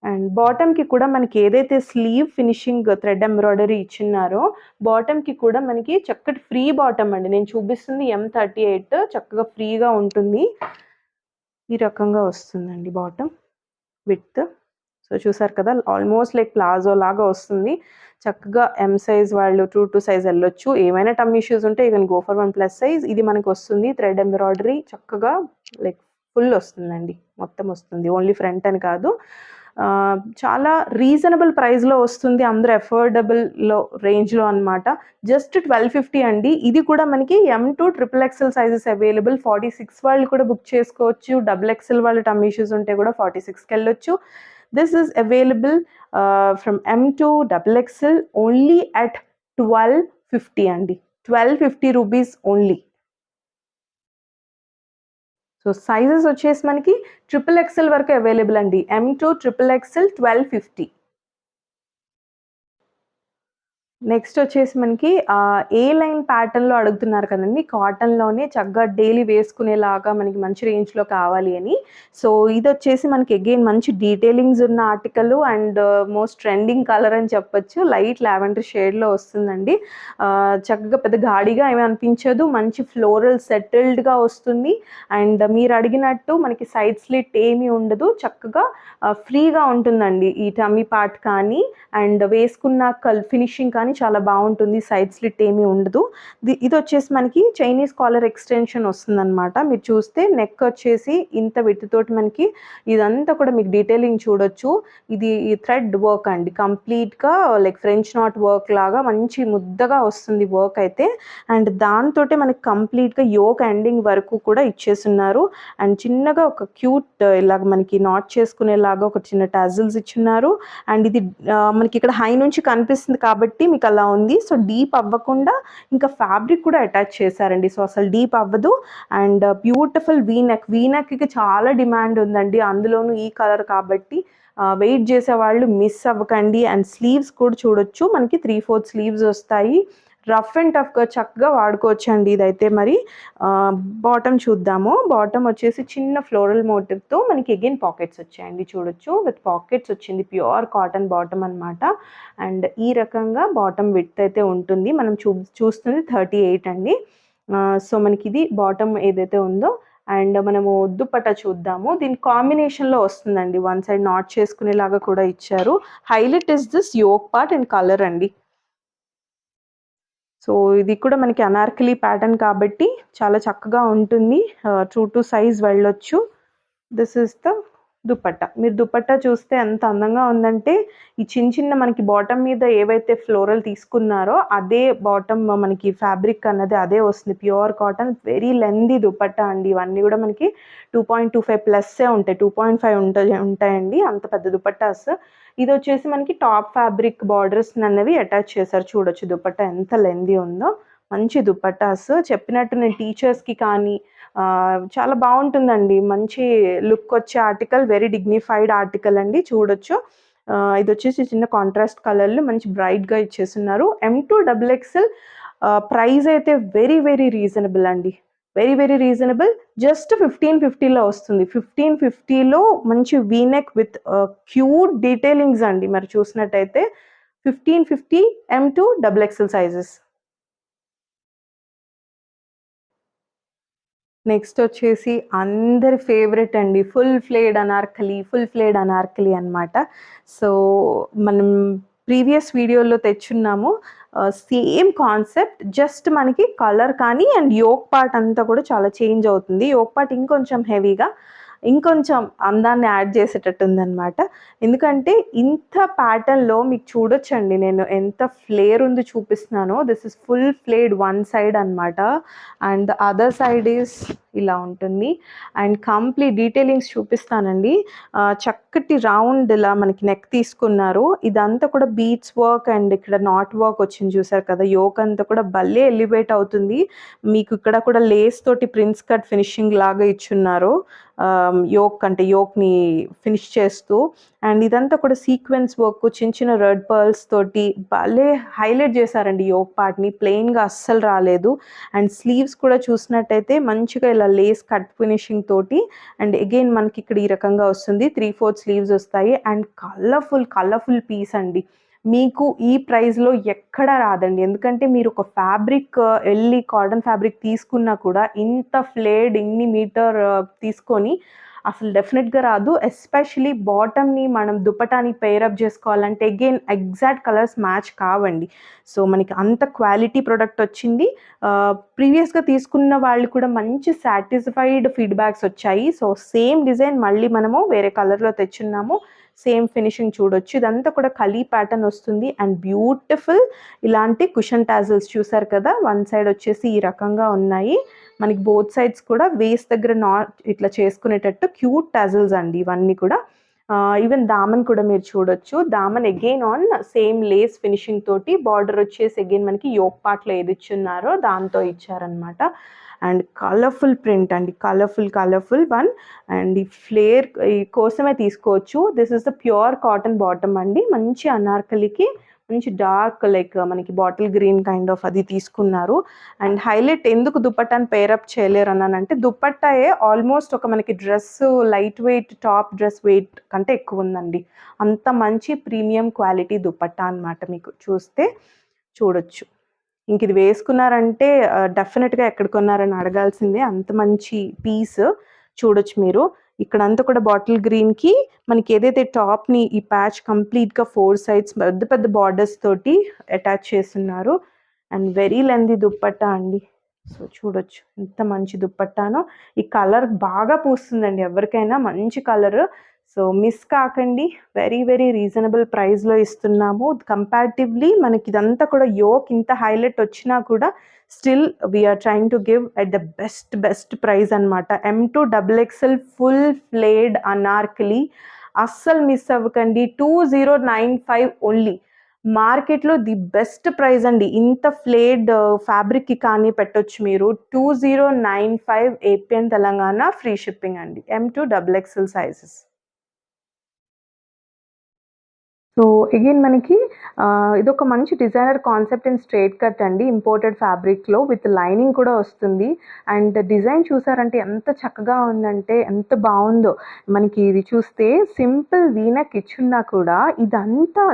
అండ్ బాటమ్‌కి కూడా మనకి ఏదైతే స్లీవ్ ఫినిషింగ్ థ్రెడ్ ఎంబ్రాయిడరీ ఇచ్చిన్నారో బాటమ్‌కి కూడా మనకి చక్కటి ఫ్రీ బాటమ్ అండి. నేను చూపిస్తుంది M38 చక్కగా ఫ్రీగా ఉంటుంది. ఈ రకంగా వస్తుందండి బాటమ్ విడ్త్. సో చూసారు కదా ఆల్మోస్ట్ లైక్ ప్లాజో లాగా వస్తుంది. చక్కగా ఎం సైజ్ వాళ్ళు 2 సైజ్ వెళ్ళొచ్చు. ఏమైనా టమ్మీ ఇష్యూస్ ఉంటే you can go for 1 plus size. ఇది మనకు వస్తుంది థ్రెడ్ ఎంబ్రాయిడరీ చక్కగా లైక్ ఫుల్ వస్తుందండి. మొత్తం వస్తుంది, ఓన్లీ ఫ్రంట్ అని కాదు. చాలా రీజనబుల్ ప్రైస్‌లో వస్తుంది. అందరూ అఫోర్డబుల్‌లో రేంజ్‌లో అనమాట. జస్ట్ 1250 అండి. ఇది కూడా మనకి M2 XXL సైజెస్ అవైలబుల్. 46 వాళ్ళు కూడా బుక్ చేసుకోవచ్చు. XXL వాళ్ళు టమ్మీ ఇష్యూస్ ఉంటే కూడా 46కి వెళ్ళొచ్చు. This is available from M2 XXL only at 1250 అండి. 1250 రూపీస్ ఓన్లీ. సో సైజెస్ వచ్చేసి మనకి XXL వరకు అవైలబుల్ అండి. M2 XXL 1250. నెక్స్ట్ వచ్చేసి మనకి ఏ లైన్ ప్యాటర్న్‌లో అడుగుతున్నారు కదండీ. కాటన్‌లోనే చక్కగా డైలీ వేసుకునేలాగా మనకి మంచి రేంజ్‌లో కావాలి అని. సో ఇదొచ్చేసి మనకి అగైన్ మంచి డీటెయిలింగ్స్ ఉన్న article and most trending colour అని చెప్పొచ్చు. లైట్ లావెండర్ షేడ్‌లో వస్తుందండి. చక్కగా పెద్ద గాడిగా ఏమి అనిపించదు. మంచి ఫ్లోరల్ సెటిల్డ్‌గా వస్తుంది. అండ్ మీరు అడిగినట్టు మనకి సైడ్ స్లిట్ ఏమీ ఉండదు. చక్కగా ఫ్రీగా ఉంటుందండి ఈ టమ్మీ పార్ట్ కానీ. అండ్ వేసుకున్న ఫినిషింగ్ కానీ చాలా బాగుంటుంది. సైడ్ స్లిట్ ఏమీ ఉండదు. ఇది వచ్చేసి మనకి చైనీస్ కాలర్ ఎక్స్టెన్షన్ వస్తుందన్నమాట. మీరు చూస్తే నెక్ వచ్చేసి ఇంత విడ్త్ తోటి మనకి ఇదంతా కూడా మీకు డీటెయిలింగ్ చూడొచ్చు. ఇది థ్రెడ్ వర్క్ అండి, కంప్లీట్‌గా లైక్ ఫ్రెంచ్ నాట్ వర్క్ లాగా మంచి ముద్దగా వస్తుంది వర్క్ అయితే. అండ్ దాంతోటే మనకి కంప్లీట్‌గా యోక్ ఎండింగ్ వరకు కూడా ఇచ్చేసున్నారు. అండ్ చిన్నగా ఒక క్యూట్ ఇలాగ మనకి నాట్ చేసుకునేలాగా ఒక చిన్న టాజిల్స్ ఇచ్చున్నారు. అండ్ ఇది మనకి ఇక్కడ హై నుంచి కనిపిస్తుంది కాబట్టి మీకు అలా ఉంది. సో డీప్ అవ్వకుండా ఇంకా ఫ్యాబ్రిక్ కూడా అటాచ్ చేశారండి. సో అసలు డీప్ అవ్వదు. అండ్ బ్యూటిఫుల్ వీనెక్కి చాలా డిమాండ్ ఉందండి, అందులోనూ ఈ కలర్ కాబట్టి వెయిట్ చేసేవాళ్ళు మిస్ అవ్వకండి. అండ్ స్లీవ్స్ కూడా చూడొచ్చు, మనకి 3/4 స్లీవ్స్ వస్తాయి. రఫ్ అండ్ టఫ్గా చక్కగా వాడుకోవచ్చు అండి ఇదైతే. మరి బాటమ్ చూద్దాము. బాటమ్ వచ్చేసి చిన్న ఫ్లోరల్ మోటివ్తో మనకి అగైన్ పాకెట్స్ వచ్చాయండి. చూడొచ్చు విత్ పాకెట్స్ వచ్చింది. ప్యూర్ కాటన్ బాటమ్ అనమాట. అండ్ ఈ రకంగా బాటమ్ విడ్త్ అయితే ఉంటుంది. మనం చూస్తుంది 38 అండి. సో మనకిది బాటమ్ ఏదైతే ఉందో అండ్ మనము దుప్పట్టా చూద్దాము. దీని కాంబినేషన్‌లో వస్తుందండి. వన్ సైడ్ నాట్ చేసుకునేలాగా కూడా ఇచ్చారు. Highlight is this yoke part and colour అండి. సో ఇది కూడా మనకి అనార్కలి ప్యాటర్న్ కాబట్టి చాలా చక్కగా ఉంటుంది. ట్రూ టు సైజ్ వెళ్ళొచ్చు. This is the dupatta. మీరు దుపట్టా చూస్తే ఎంత అందంగా ఉందంటే, ఈ చిన్న మనకి బాటమ్ మీద ఏవైతే ఫ్లోరల్ తీసుకున్నారో, అదే బాటమ్ మనకి ఫ్యాబ్రిక్ అన్నది అదే వస్తుంది. Pure cotton very lengthy dupatta అండి. ఇవన్నీ కూడా మనకి 2.25 ప్లస్సే ఉంటాయి. 2.5 ఉంటాయండి. అంత పెద్ద దుపట్టాస్. ఇదొచ్చేసి మనకి టాప్ ఫ్యాబ్రిక్ బార్డర్స్ అన్నవి అటాచ్ చేశారు. చూడొచ్చు దుపట్టా ఎంత లెంతీ ఉందో. మంచి దుపట్టాస్. చెప్పినట్టు నేను టీచర్స్‌కి కానీ చాలా బావుంటుందండి. మంచి లుక్ వచ్చే ఆర్టికల్, వెరీ డిగ్నిఫైడ్ ఆర్టికల్ అండి. చూడొచ్చు. ఇదొచ్చేసి చిన్న కాంట్రాస్ట్ కలర్‌లో మంచి బ్రైట్‌గా ఇచ్చేసున్నారు. M2 డబుల్ ఎక్సెల్ ప్రైస్ అయితే వెరీ, వెరీ రీజనబుల్ అండి. Very, very reasonable. జస్ట్ 1550లో వస్తుంది. 1550లో మంచి V neck with cute detailings అండి. మరి చూసినట్టయితే 1550 M2 double XL sizes. Next వచ్చేసి అందరి ఫేవరెట్ అండి. ఫుల్ ఫ్లేడ్ అనార్కలి అనమాట. సో, మనం ప్రీవియస్ వీడియోలో తెచ్చున్నాము. సేమ్ కాన్సెప్ట్, జస్ట్ మనకి కలర్ కానీ అండ్ యోక్ పార్ట్ అంతా కూడా చాలా చేంజ్ అవుతుంది. యోక్ పార్ట్ ఇంకొంచెం హెవీగా, ఇంకొంచెం అందాన్ని యాడ్ చేసేటట్టుందనమాట. ఎందుకంటే ఇంత ప్యాటర్న్‌లో మీకు చూడొచ్చండి, నేను ఎంత ఫ్లేర్ ఉంది చూపిస్తున్నానో. This is full flared one side అనమాట. And the other side is ఇలా ఉంటుంది. అండ్ కంప్లీట్ డీటెయిలింగ్స్ చూపిస్తానండి. చక్కటి రౌండ్ ఇలా మనకి నెక్ తీసుకున్నారు. ఇదంతా కూడా బీడ్స్ వర్క్ అండ్ ఇక్కడ నాట్ వర్క్ వచ్చింది చూసారు కదా. యోక్ అంతా కూడా భలే ఎలివేట్ అవుతుంది. మీకు ఇక్కడ కూడా లేస్ తోటి ప్రిన్స్ కట్ ఫినిషింగ్ లాగా ఇచ్చున్నారు. యోక్ని ఫినిష్ చేస్తూ. అండ్ ఇదంతా కూడా సీక్వెన్స్ వర్క్, చిన్న చిన్న రెడ్ పర్ల్స్ తోటి భలే హైలైట్ చేశారండి యోక్ పార్ట్ని. ప్లెయిన్గా అస్సలు రాలేదు. అండ్ స్లీవ్స్ కూడా చూసినట్టయితే మంచిగా ఇలా లేస్ కట్ ఫినిషింగ్ తోటి అండ్ అగైన్ మనకి ఇక్కడ ఈ రకంగా వస్తుంది. 3/4 స్లీవ్స్ వస్తాయి. అండ్ కలర్ఫుల్ పీస్ అండి. మీకు ఈ ప్రైస్లో ఎక్కడా రాదండి. ఎందుకంటే మీరు ఒక ఫ్యాబ్రిక్ వెళ్ళి కాటన్ ఫ్యాబ్రిక్ తీసుకున్నా కూడా ఇంత ఫ్లేడ్ ఇన్ని మీటర్ తీసుకొని అసలు డెఫినెట్గా రాదు. ఎస్పెషలీ బాటమ్ని మనం దుపటాని పేరప్ చేసుకోవాలంటే అగైన్ ఎగ్జాక్ట్ కలర్స్ మ్యాచ్ కావండి. సో మనకి అంత క్వాలిటీ ప్రొడక్ట్ వచ్చింది. ప్రీవియస్గా తీసుకున్న వాళ్ళు కూడా మంచి సాటిస్ఫైడ్ ఫీడ్బ్యాక్స్ వచ్చాయి. సో సేమ్ డిజైన్ మళ్ళీ మనము వేరే కలర్లో తెచ్చున్నాము. సేమ్ ఫినిషింగ్ చూడొచ్చు. ఇదంతా కూడా కలీ ప్యాటర్న్ వస్తుంది అండ్ బ్యూటిఫుల్ ఇలాంటి కుషన్ టాజిల్స్ చూసారు కదా. వన్ సైడ్ వచ్చేసి ఈ రకంగా ఉన్నాయి. మనకి బోత్ సైడ్స్ కూడా వేస్ట్ దగ్గర నాట్ ఇట్లా చేసుకునేటట్టు క్యూట్ టాజిల్స్ అండి ఇవన్నీ కూడా. ఈవెన్ దామన్ కూడా మీరు చూడొచ్చు. దామన్ again on same lace finishing తోటి, బార్డర్ వచ్చేసి అగైన్ మనకి యోక్ పార్ట్లో ఏది ఇచ్చున్నారో దాంతో ఇచ్చారనమాట. అండ్ కలర్ఫుల్ ప్రింట్ అండి. Colourful one. అండ్ ఈ ఫ్లేర్ ఈ కోసమే తీసుకోవచ్చు. This is the pure cotton bottom అండి. మంచి అనార్కలికి మంచి డార్క్ లైక్ మనకి బాటిల్ గ్రీన్ కైండ్ ఆఫ్ అది తీసుకున్నారు. అండ్ హైలైట్ ఎందుకు దుపట్టాని పేరప్ చేయలేరు అన్నానంటే, దుపట్టాయే ఆల్మోస్ట్ ఒక మనకి dress light weight top dress weight కంటే ఎక్కువ ఉందండి. అంత మంచి ప్రీమియం క్వాలిటీ దుపట్టా అనమాట. మీకు చూస్తే చూడొచ్చు. ఇంక ఇది వేసుకున్నారంటే డెఫినెట్గా ఎక్కడ కొన్నారని అడగాల్సిందే. అంత మంచి పీస్ చూడొచ్చు మీరు. ఇక్కడంతా కూడా బాటిల్ గ్రీన్కి మనకి ఏదైతే టాప్ని ఈ ప్యాచ్ కంప్లీట్గా 4 సైడ్స్ పెద్ద బార్డర్స్ తోటి అటాచ్ చేస్తున్నారు. అండ్ వెరీ లెంతీ దుప్పట్టా అండి. సో చూడొచ్చు ఎంత మంచి దుప్పట్టానో. ఈ కలర్ బాగా పూస్తుందండి ఎవరికైనా, మంచి కలర్. సో మిస్ కాకండి. వెరీ రీజనబుల్ ప్రైస్లో ఇస్తున్నాము. కంపారిటివ్లీ మనకి ఇదంతా కూడా యోక్ ఇంత హైలైట్ వచ్చినా కూడా still we're trying to give at the best price అనమాట. M2 double XL full flared anarkali. అస్సలు మిస్ అవ్వకండి. 2095 ఓన్లీ. మార్కెట్లో ది బెస్ట్ ప్రైస్ అండి. ఇంత ఫ్లేడ్ ఫ్యాబ్రిక్కి కానీ పెట్టొచ్చు మీరు. 2095 AP and Telangana, free shipping అండి. M2 double XL sizes. So, again మనకి ఇదొక మంచి designer concept in straight cut అండి. ఇంపోర్టెడ్ ఫ్యాబ్రిక్‌లో విత్ లైనింగ్ కూడా వస్తుంది. అండ్ డిజైన్ చూసారంటే ఎంత చక్కగా ఉందంటే ఎంత బావుందో. మనకి ఇది చూస్తే సింపుల్ వీ నెక్ ఇచ్చున్నా కూడా ఇదంతా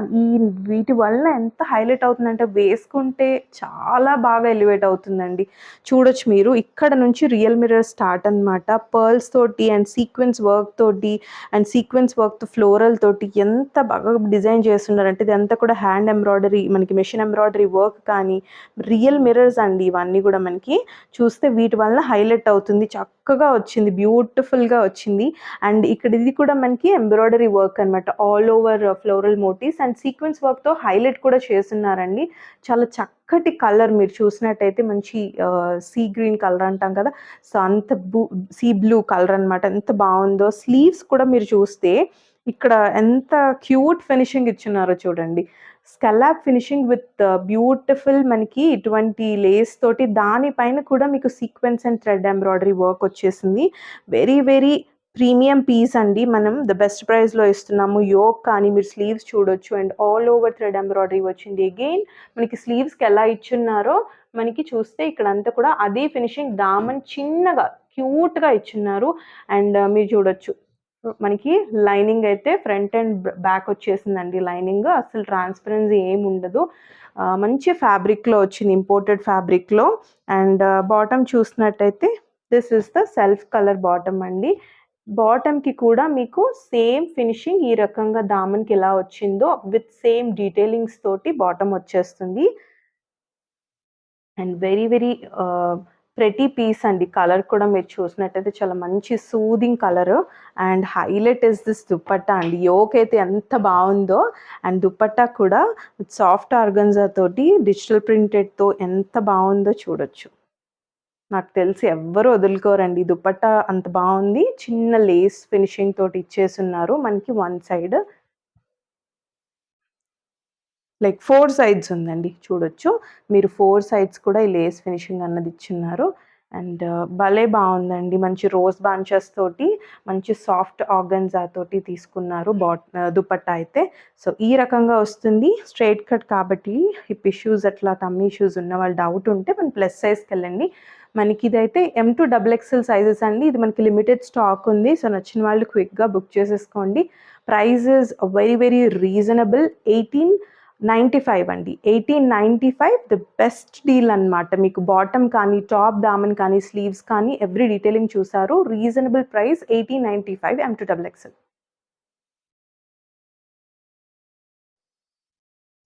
వీటి వలన ఎంత హైలైట్ అవుతుందంటే వేసుకుంటే చాలా బాగా ఎలివేట్ అవుతుందండి. చూడొచ్చు మీరు ఇక్కడ నుంచి రియల్ మిర్రర్ స్టార్ట్ అనమాట. పర్ల్స్ తోటి అండ్ సీక్వెన్స్ వర్క్ తోటి అండ్ సీక్వెన్స్ వర్క్‌తో ఫ్లోరల్ తోటి ఎంత బాగా డిజైన్ చేస్తున్నారంటే ఇదంతా కూడా హ్యాండ్ ఎంబ్రాయిడరీ మనకి మెషిన్ ఎంబ్రాయిడరీ వర్క్ కానీ రియల్ మిర్రర్స్ అండి ఇవన్నీ కూడా మనకి చూస్తే వీటి వలన హైలైట్ అవుతుంది. చక్కగా వచ్చింది. బ్యూటిఫుల్‌గా వచ్చింది. అండ్ ఇక్కడ ఇది కూడా మనకి ఎంబ్రాయిడరీ వర్క్ అనమాట. All over floral motifs and sequence వర్క్‌తో హైలైట్ కూడా చేసున్నారండి. చాలా చక్కటి కలర్ మీరు చూసినట్టయితే మంచి సీ గ్రీన్ కలర్ అంటాం కదా! సో, అంత సీ బ్లూ కలర్ అనమాట. ఎంత బావుందో. స్లీవ్స్ కూడా మీరు చూస్తే ఇక్కడ ఎంత క్యూట్ ఫినిషింగ్ ఇచ్చున్నారో చూడండి. స్కల్లాప్ ఫినిషింగ్ విత్ బ్యూటిఫుల్ మనకి ఇటువంటి లేస్ తోటి దానిపైన కూడా మీకు sequence and thread embroidery work వచ్చేసింది. వెరీ, వెరీ ప్రీమియం పీస్ అండి. మనం ద బెస్ట్ ప్రైస్‌లో ఇస్తున్నాము. యోక్ కానీ మీరు స్లీవ్స్ చూడొచ్చు and all over thread embroidery వచ్చింది. అగైన్ మనకి స్లీవ్స్‌కి ఎలా ఇచ్చున్నారో మనకి చూస్తే ఇక్కడంతా కూడా అదే ఫినిషింగ్ దామన్ చిన్నగా క్యూట్‌గా ఇచ్చున్నారు. అండ్ మీరు చూడొచ్చు. మనకి లైనింగ్ అయితే ఫ్రంట్ అండ్ బ్యాక్ వచ్చేసిందండి లైనింగ్. అసలు ట్రాన్స్‌పరెన్సీ ఏముండదు. మంచి ఫ్యాబ్రిక్‌లో వచ్చింది. ఇంపోర్టెడ్ ఫ్యాబ్రిక్‌లో. అండ్ బాటమ్ చూసినట్టయితే this is the self colour bottom అండి. బాటమ్‌కి కూడా మీకు సేమ్ ఫినిషింగ్ ఈ రకంగా దామన్‌కి ఎలా వచ్చిందో విత్ సేమ్ డీటెయిలింగ్స్ తోటి బాటమ్ వచ్చేస్తుంది. And very, very pretty piece అండి. కలర్ కూడా మీరు చూసినట్టయితే చాలా మంచి soothing colour. And highlight is this dupatta అండి. యోక్ అయితే ఎంత బావుందో అండ్ దుపట్టా కూడా సాఫ్ట్ ఆర్గన్జా తోటి డిజిటల్ ప్రింటెడ్‌తో ఎంత బావుందో చూడొచ్చు. నాకు తెలిసి ఎవ్వరు వదులుకోరండి. దుపట్టా అంత బావుంది. చిన్న లేస్ ఫినిషింగ్ తోటి ఇచ్చేసున్నారు మనకి వన్ సైడ్. లైక్ 4 సైడ్స్ ఉందండి చూడొచ్చు. మీరు 4 సైడ్స్ కూడా ఈ లేస్ ఫినిషింగ్ అన్నది ఇచ్చున్నారు. అండ్ భలే బావుందండి. మంచి రోజ్ బంచెస్ తోటి, మంచి సాఫ్ట్ ఆర్గన్జా తోటి తీసుకున్నారు దుపట్టా అయితే. సో, ఈ రకంగా వస్తుంది. స్ట్రెయిట్ కట్ కాబట్టి హిప్ ఇష్యూస్ అట్లా టమ్మీ ఇష్యూస్ ఉన్న వాళ్ళు డౌట్ ఉంటే మనం ప్లస్ సైజ్‌కెళ్ళండి. మనకి ఇదైతే ఎమ్-2 డబుల్ ఎక్స్‌ఎల్ సైజెస్ అండి. ఇది మనకి లిమిటెడ్ స్టాక్ ఉంది. సో, నచ్చిన వాళ్ళు క్విక్‌గా బుక్ చేసేసుకోండి. Price is very, very reasonable. 1895 అండి. 1895 ది బెస్ట్ డీల్ అనమాట. మీకు బాటమ్ కానీ, టాప్ దామన్ కానీ, స్లీవ్స్ కానీ ఎవ్రీ డీటెయిలింగ్ చూసారు. Reasonable price 1895 M to double XL.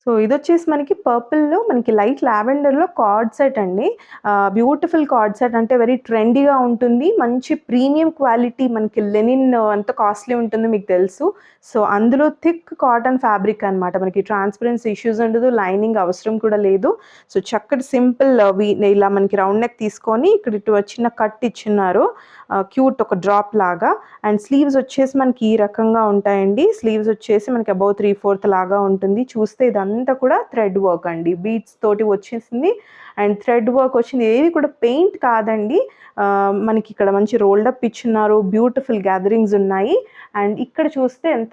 So, ఇదొచ్చేసి మనకి పర్పుల్‌లో మనకి లైట్ లావెండర్‌లో కార్డ్ సెట్ అండి. బ్యూటిఫుల్ కార్డ్ సెట్ అంటే వెరీ ట్రెండీగా ఉంటుంది. మంచి ప్రీమియం క్వాలిటీ మనకి లెనిన్ ఎంత కాస్ట్‌లీ ఉంటుందో మీకు తెలుసు. సో, అందులో థిక్ కాటన్ ఫ్యాబ్రిక్ అనమాట. మనకి ట్రాన్స్‌పరెన్సీ ఇష్యూస్ ఉండదు. లైనింగ్ అవసరం కూడా లేదు. సో, చక్కటి సింపుల్ ఇలా మనకి రౌండ్ నెక్ తీసుకొని ఇక్కడ ఇటు చిన్న కట్ ఇచ్చున్నారు. క్యూట్ ఒక డ్రాప్ లాగా. అండ్ స్లీవ్స్ వచ్చేసి మనకి ఈ రకంగా ఉంటాయండి. స్లీవ్స్ వచ్చేసి మనకి అబౌవ్ 3/4 లాగా ఉంటుంది. చూస్తే ఇదంతా కూడా థ్రెడ్ వర్క్ అండి. బీడ్స్ తోటి వచ్చేసింది. అండ్ థ్రెడ్ వర్క్ వచ్చింది. ఏది కూడా పెయింట్ కాదండి. మనకి ఇక్కడ మంచి రోల్డ్ అప్ ఇచ్చున్నారు. బ్యూటిఫుల్ గ్యాదరింగ్స్ ఉన్నాయి. అండ్ ఇక్కడ చూస్తే ఎంత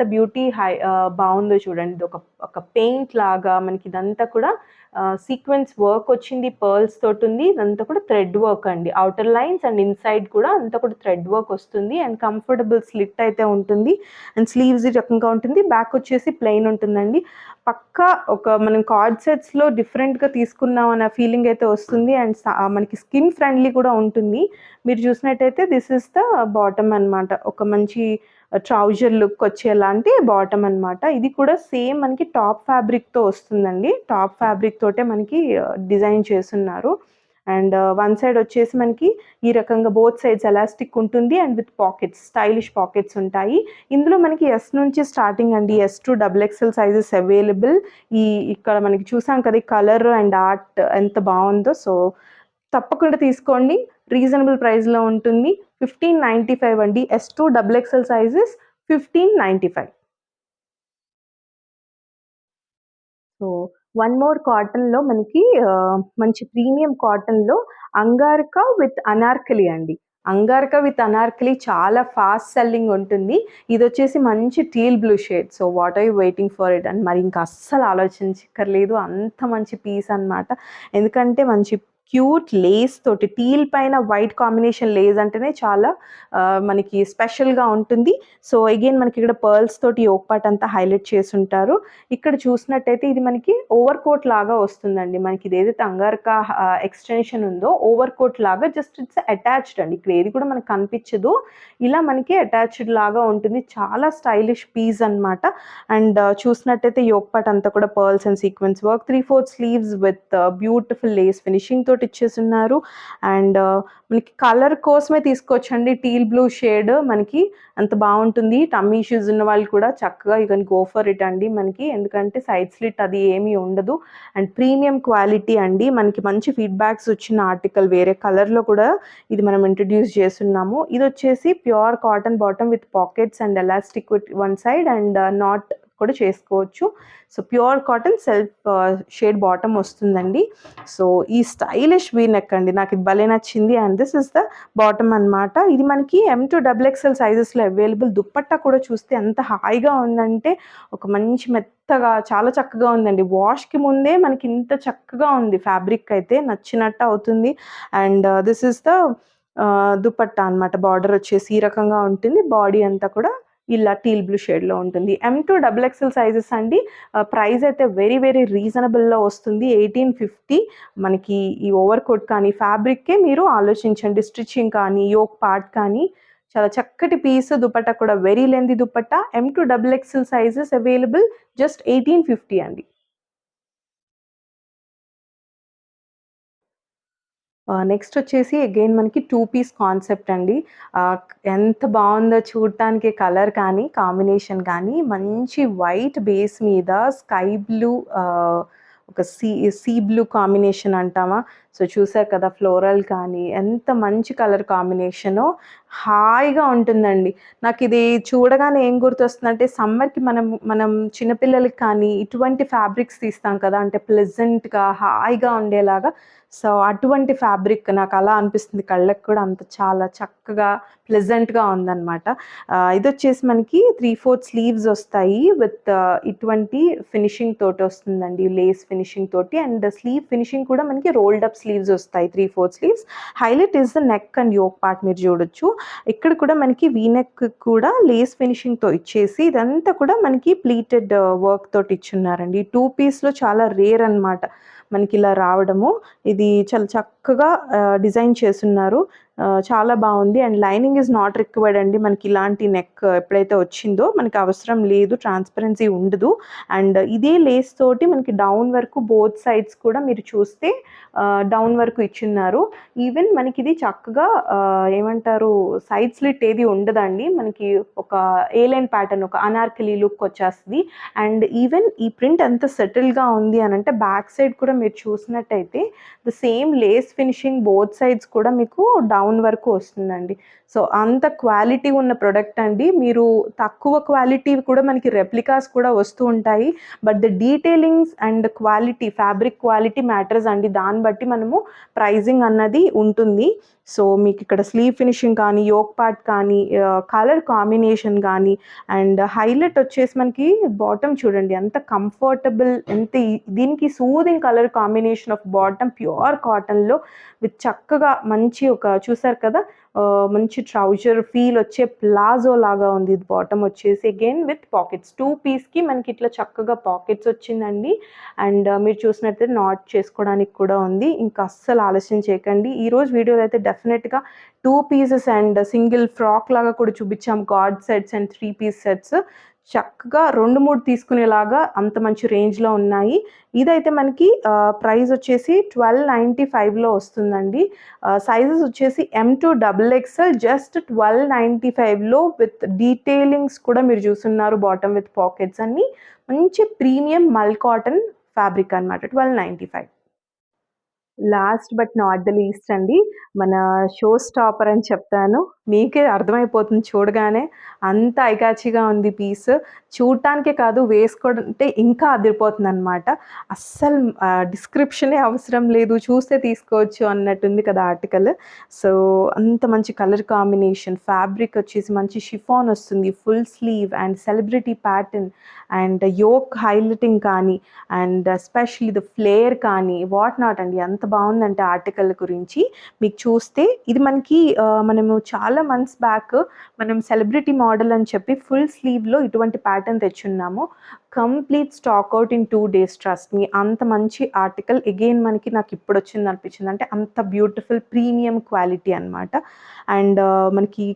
బావుందో చూడండి. ఇది ఒక పెయింట్ లాగా మనకి ఇదంతా కూడా సీక్వెన్స్ వర్క్ వచ్చింది. పర్ల్స్ తోటుంది. ఇదంతా కూడా థ్రెడ్ వర్క్ అండి. ఔటర్ లైన్స్ అండ్ ఇన్‌సైడ్ కూడా అంతా కూడా థ్రెడ్ వర్క్ వస్తుంది. అండ్ కంఫర్టబుల్ స్లిట్ అయితే ఉంటుంది. అండ్ స్లీవ్స్ ఈ రకంగా ఉంటుంది. బ్యాక్ వచ్చేసి ప్లెయిన్ ఉంటుందండి. పక్కా మనం కార్డ్ సెట్స్‌లో డిఫరెంట్‌గా తీసుకున్నాం అన్న ఫీలింగ్ అయితే వస్తుంది. అండ్ మనకి స్కిన్ ఫ్రెండ్లీ కూడా ఉంటుంది. మీరు చూసినట్టయితే దిస్ ఈస్ ద బాటమ్ అనమాట. ఒక మంచి ట్రౌజర్ లుక్ వచ్చేలాంటి బాటమ్ అనమాట. ఇది కూడా సేమ్ మనకి టాప్ ఫ్యాబ్రిక్‌తో వస్తుందండి. టాప్ ఫ్యాబ్రిక్ తోటే మనకి డిజైన్ చేసున్నారు. అండ్ వన్ సైడ్ వచ్చేసి మనకి ఈ రకంగా బోత్ సైడ్స్ ఎలాస్టిక్ ఉంటుంది. And with pockets, stylish pockets ఉంటాయి. ఇందులో మనకి ఎస్ నుంచి స్టార్టింగ్ అండి. S to double XL sizes available. ఇక్కడ మనకి చూసాం కదా! ఈ కలర్ అండ్ ఆర్ట్ ఎంత బావుందో. సో, తప్పకుండా తీసుకోండి. రీజనబుల్ ప్రైస్‌లో ఉంటుంది. 1595 అండి. S to double XL sizes 1595. So, one more కాటన్‌లో మనకి మంచి ప్రీమియం కాటన్‌లో అంగారికా విత్ అనార్కలి అండి. అంగారక విత్ అనార్కలి చాలా ఫాస్ట్ సెల్లింగ్ ఉంటుంది. ఇదొచ్చేసి మంచి teal blue shade. So what are you waiting for it అని మరి ఇంకా అస్సలు ఆలోచించక్కర్లేదు. అంత మంచి పీస్ అనమాట. ఎందుకంటే మంచి క్యూట్ లేస్ తోటి టీల్ పైన వైట్ కాంబినేషన్ లేస్ అంటేనే చాలా మనకి స్పెషల్‌గా ఉంటుంది. సో అగైన్ మనకి ఇక్కడ పర్ల్స్ తోటి యోక్ పార్ట్ అంతా హైలైట్ చేసుంటారు. ఇక్కడ చూసినట్టయితే ఇది మనకి ఓవర్ కోట్ లాగా వస్తుందండి. మనకి ఇదేదైతే అంగారక ఎక్స్‌టెన్షన్ ఉందో ఓవర్ కోట్ లాగా జస్ట్ ఇట్స్ అటాచ్డ్ అండి. ఇక్కడ ఏది కూడా మనకు కనిపించదు. ఇలా మనకి అటాచ్డ్ లాగా ఉంటుంది. చాలా స్టైలిష్ పీస్ అనమాట. అండ్ చూసినట్టయితే యోక్ పార్ట్ అంతా కూడా pearls and sequence work 3/4 sleeves with beautiful Lay's finishing తోటి ఇచ్చేసున్నారు. అండ్ మనకి కలర్ కోసమే తీసుకోవచ్చండి. టీల్ బ్లూ షేడ్ మనకి అంత బాగుంటుంది. టమ్మీ ఇష్యూస్ ఉన్న వాళ్ళు కూడా చక్కగా you can go for it అండి మనకి. ఎందుకంటే సైడ్ స్లిట్ అది ఏమీ ఉండదు. అండ్ ప్రీమియం క్వాలిటీ అండి. మనకి మంచి ఫీడ్బ్యాక్స్ వచ్చిన ఆర్టికల్ వేరే కలర్లో కూడా ఇది మనం ఇంట్రడ్యూస్ చేస్తున్నాము. ఇది వచ్చేసి pure cotton bottom with pockets and elastic with one side and knot కూడా చేసుకోవచ్చు. So pure cotton self shade bottom వస్తుందండి. సో ఈ స్టైలిష్ వీ నెక్ అండి నాకు ఇది భలే నచ్చింది. And this is the bottom అనమాట. ఇది మనకి M2XXL సైజెస్లో అవైలబుల్. దుప్పట్టా కూడా చూస్తే ఎంత హాయిగా ఉందంటే ఒక మంచి మెత్తగా చాలా చక్కగా ఉందండి. వాష్కి ముందే మనకి ఇంత చక్కగా ఉంది. ఫ్యాబ్రిక్ అయితే నచ్చినట్టు అవుతుంది. And this is the dupatta అనమాట. బార్డర్ వచ్చేసి ఈ రకంగా ఉంటుంది. బాడీ అంతా కూడా ఇలా టీల్ బ్లూ షేడ్లో ఉంటుంది. M2XXL సైజెస్ అండి. ప్రైస్ అయితే వెరీ వెరీ రీజనబుల్లో వస్తుంది. 1850 మనకి ఈ ఓవర్ కోట్ కానీ ఫ్యాబ్రిక్కే మీరు ఆలోచించండి. స్టిచ్చింగ్ కానీ యోక్ పార్ట్ కానీ చాలా చక్కటి పీస్. దుపట్టా కూడా very lengthy dupatta. M2XXL sizes available just 1850 అండి. నెక్స్ట్ వచ్చేసి అగైన్ మనకి 2 పీస్ కాన్సెప్ట్ అండి. ఎంత బావుందో చూడటానికి కలర్ కానీ, కాంబినేషన్ కానీ మంచి వైట్ బేస్ మీద స్కై బ్లూ ఒక సీ బ్లూ కాంబినేషన్ అంటామా? సో చూసారు కదా ఫ్లోరల్ కానీ ఎంత మంచి కలర్ కాంబినేషనో హాయిగా ఉంటుందండి. నాకిది చూడగానే ఏం గుర్తొస్తుందంటే సమ్మర్‌కి మనం చిన్నపిల్లలకి కానీ ఇటువంటి ఫ్యాబ్రిక్స్ తీస్తాం కదా! అంటే ప్లెజెంట్‌గా హాయిగా ఉండేలాగా. సో అటువంటి ఫ్యాబ్రిక్ నాకు అలా అనిపిస్తుంది. కళ్ళకి కూడా అంత చాలా చక్కగా ప్లెజెంట్‌గా ఉందనమాట. ఇదొచ్చేసి మనకి 3/4 స్లీవ్స్ వస్తాయి విత్ ఇటువంటి ఫినిషింగ్ తోటి వస్తుందండి. లేస్ ఫినిషింగ్ తోటి అండ్ స్లీవ్ ఫినిషింగ్ కూడా మనకి రోల్డ్ అప్ స్లీవ్స్ వస్తాయి. 3/4 sleeves. Highlight is the neck and yoke part మీరు చూడొచ్చు. ఇక్కడ కూడా మనకి వీ నెక్ కూడా లేస్ ఫినిషింగ్‌తో ఇచ్చేసి ఇదంతా కూడా మనకి ప్లీటెడ్ వర్క్ తోటి ఇచ్చున్నారండి. 2 పీస్‌లో చాలా రేర్ అనమాట. మనకి ఇలా రావడము. ఇది చాలా చక్కగా డిజైన్ చేసున్నారు. చాలా బావుంది. And lining is not required అండి. మనకి ఇలాంటి నెక్ ఎప్పుడైతే వచ్చిందో మనకి అవసరం లేదు. ట్రాన్స్పరెన్సీ ఉండదు. అండ్ ఇదే లేస్ తోటి మనకి డౌన్ వరకు బోత్ సైడ్స్ కూడా మీరు చూస్తే డౌన్ వరకు ఇచ్చున్నారు. ఈవెన్ మనకిది చక్కగా ఏమంటారు సైడ్ స్లిట్ ఏది ఉండదండి. మనకి ఒక ఏ లైన్ ప్యాటర్న్ ఒక అనార్కలి లుక్ వచ్చేస్తది. అండ్ ఈవెన్ ఈ ప్రింట్ ఎంత సెటిల్‌గా ఉంది అనంటే బ్యాక్ సైడ్ కూడా మీరు చూసినట్టయితే the same lace finishing both sides కూడా మీకు డౌన్ వరకు వస్తుందండి. సో అంత క్వాలిటీ ఉన్న ప్రొడక్ట్ అండి. మీరు తక్కువ క్వాలిటీ కూడా మనకి రెప్లికాస్ కూడా వస్తూ ఉంటాయి. But the detailings and quality fabric quality matters అండి. దాన్ని బట్టి మనము ప్రైజింగ్ అన్నది ఉంటుంది. సో మీకు ఇక్కడ స్లీవ్ ఫినిషింగ్ కానీ, యోక్ పార్ట్ కానీ, కలర్ కాంబినేషన్ కానీ అండ్ హైలైట్ వచ్చేసి మనకి బాటమ్ చూడండి ఎంత కంఫర్టబుల్ ఎంత దీనికి soothing colour combination of bottom pure కాటన్‌లో విత్ చక్కగా మంచి ఒక చూసారు కదా! మంచి ట్రౌజర్ ఫీల్ వచ్చే ప్లాజో లాగా ఉంది. ఇది బాటమ్ వచ్చేసి అగైన్ విత్ పాకెట్స్. 2 పీస్‌కి మనకి ఇట్లా చక్కగా పాకెట్స్ వచ్చిందండి. అండ్ మీరు చూసినట్లయితే నాట్ చేసుకోవడానికి కూడా ఉంది. ఇంకా అస్సలు ఆలస్యం చేయకండి. ఈరోజు వీడియోలో అయితే డెఫినెట్‌గా 2 పీసెస్ అండ్ సింగిల్ ఫ్రాక్ లాగా కూడా చూపించాం. Guard sets and 3 piece sets. చక్కగా 2, 3 తీసుకునేలాగా అంత మంచి రేంజ్‌లో ఉన్నాయి. ఇదైతే మనకి ప్రైస్ వచ్చేసి 1295లో వస్తుందండి. సైజెస్ వచ్చేసి M2XXL జస్ట్ 1295లో విత్ డీటెయిలింగ్స్ కూడా మీరు చూస్తున్నారు. బాటమ్ విత్ పాకెట్స్ అన్నీ మంచి ప్రీమియం మల్ కాటన్ ఫ్యాబ్రిక్ అనమాట. 1295. Last but not the least అండి. మన షో స్టాపర్ అని చెప్తాను. మీకే అర్థమైపోతుంది చూడగానే. అంత ఐ క్యాచీగా ఉంది పీస్. చూడటానికే కాదు వేసుకోవడంటే ఇంకా అదిరిపోతుందనమాట. అస్సలు డిస్క్రిప్షనే అవసరం లేదు. చూస్తే తీసుకోవచ్చు అన్నట్టుంది కదా ఆర్టికల్. సో, అంత మంచి కలర్ కాంబినేషన్. ఫ్యాబ్రిక్ వచ్చేసి మంచి షిఫాన్ వస్తుంది. Full sleeve and celebrity pattern and yoke highlighting కానీ అండ్ ఎస్పెషల్లీ ద ఫ్లేర్ కానీ వాట్ నాట్ అండి. ఎంత బాగుందంటే ఆర్టికల్ గురించి మీకు చూస్తే ఇది మనకి మనము చాలా మంత్స్ బ్యాక్ మనం సెలబ్రిటీ మోడల్ అని చెప్పి ఫుల్ స్లీవ్లో ఇటువంటి ప్యాటర్న్ తెచ్చున్నాము. Complete stock out in 2 days, trust me. అంత మంచి ఆర్టికల్ అగైన్ మనకి నాకు ఇప్పుడు వచ్చింది అనిపించింది. అంటే అంత బ్యూటిఫుల్ ప్రీమియం క్వాలిటీ అనమాట. అండ్ మనకి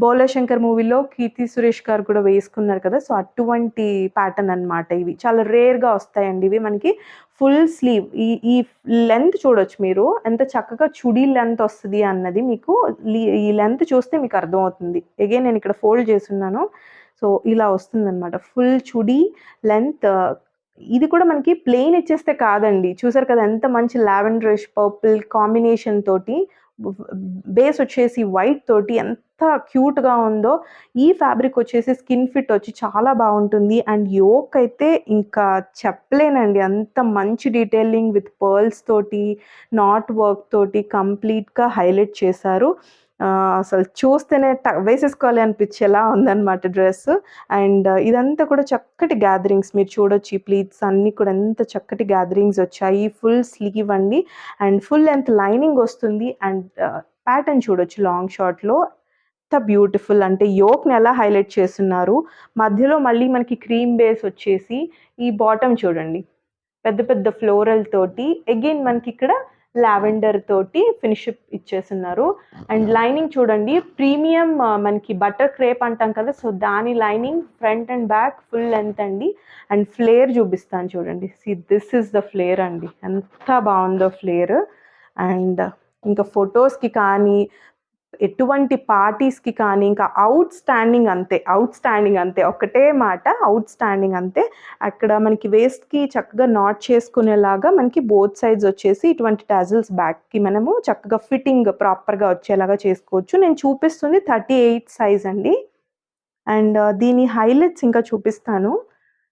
బోలా శంకర్ మూవీలో కీర్తి సురేష్ గారు కూడా వేసుకున్నారు కదా, సో అటువంటి ప్యాటర్న్ అనమాట. ఇవి చాలా రేర్గా వస్తాయండి. ఇవి మనకి ఫుల్ స్లీవ్ ఈ ఈ లెంత్ చూడొచ్చు మీరు ఎంత చక్కగా చుడీ లెంత్ వస్తుంది అన్నది మీకు ఈ లెంత్ చూస్తే మీకు అర్థమవుతుంది. అగైన్ నేను ఇక్కడ ఫోల్డ్ చేస్తున్నాను. సో ఇలా వస్తుందన్నమాట ఫుల్ చుడీ లెంత్. ఇది కూడా మనకి ప్లెయిన్ ఇచ్చేస్తే కాదండి. చూసారు కదా ఎంత మంచి లావెండరిష్ పర్పుల్ కాంబినేషన్ తోటి బేస్ వచ్చేసి వైట్ తోటి ఎంత క్యూట్గా ఉందో. ఈ ఫ్యాబ్రిక్ వచ్చేసి స్కిన్ ఫిట్ వచ్చి చాలా బాగుంటుంది. అండ్ యోక్ అయితే ఇంకా చెప్పలేనండి. అంత మంచి డీటెయిలింగ్ విత్ పర్ల్స్ తోటి నాట్ వర్క్ తోటి కంప్లీట్గా హైలైట్ చేశారు. అసలు చూస్తేనే వేసేసుకోవాలి అనిపించేలా ఉందన్నమాట డ్రెస్. అండ్ ఇదంతా కూడా చక్కటి గ్యాదరింగ్స్ మీరు చూడొచ్చు. ఈ ప్లీట్స్ అన్నీ కూడా ఎంత చక్కటి గ్యాదరింగ్స్ వచ్చాయి. ఫుల్ స్లీవ్ అండి అండ్ ఫుల్ లెంత్ లైనింగ్ వస్తుంది. అండ్ ప్యాటర్న్ చూడొచ్చు లాంగ్ షార్ట్లో ఎంత బ్యూటిఫుల్ అంటే యోక్ని ఎలా హైలైట్ చేస్తున్నారు. మధ్యలో మళ్ళీ మనకి క్రీమ్ బేస్ వచ్చేసి ఈ బాటమ్ చూడండి పెద్ద పెద్ద ఫ్లోరల్ తోటి అగైన్ మనకి ఇక్కడ లావెండర్ తోటి ఫినిష్ ఇచ్చేస్తున్నారు. అండ్ లైనింగ్ చూడండి ప్రీమియం మనకి బటర్ క్రేప్ అంటాం కదా, సో దాని lining front and back full length అండి. అండ్ ఫ్లేర్ చూపిస్తాను చూడండి. దిస్ ఇస్ ద ఫ్లేర్ అండి. ఎంత బాగుందో ఫ్లేర్. అండ్ ఇంకా ఫొటోస్కి కానీ ఎటువంటి పార్టీస్కి కానీ ఇంకా అవుట్ స్టాండింగ్ అంతే ఒకటే మాట అవుట్ స్టాండింగ్ అంతే. అక్కడ మనకి వేస్ట్కి చక్కగా నాట్ చేసుకునేలాగా మనకి బోత్ సైడ్స్ వచ్చేసి ఇటువంటి టాజిల్స్ బ్యాక్కి మనము చక్కగా ఫిట్టింగ్ ప్రాపర్గా వచ్చేలాగా చేసుకోవచ్చు. నేను చూపిస్తుంది 38 సైజ్ అండి. అండ్ దీని హైలైట్స్ ఇంకా చూపిస్తాను.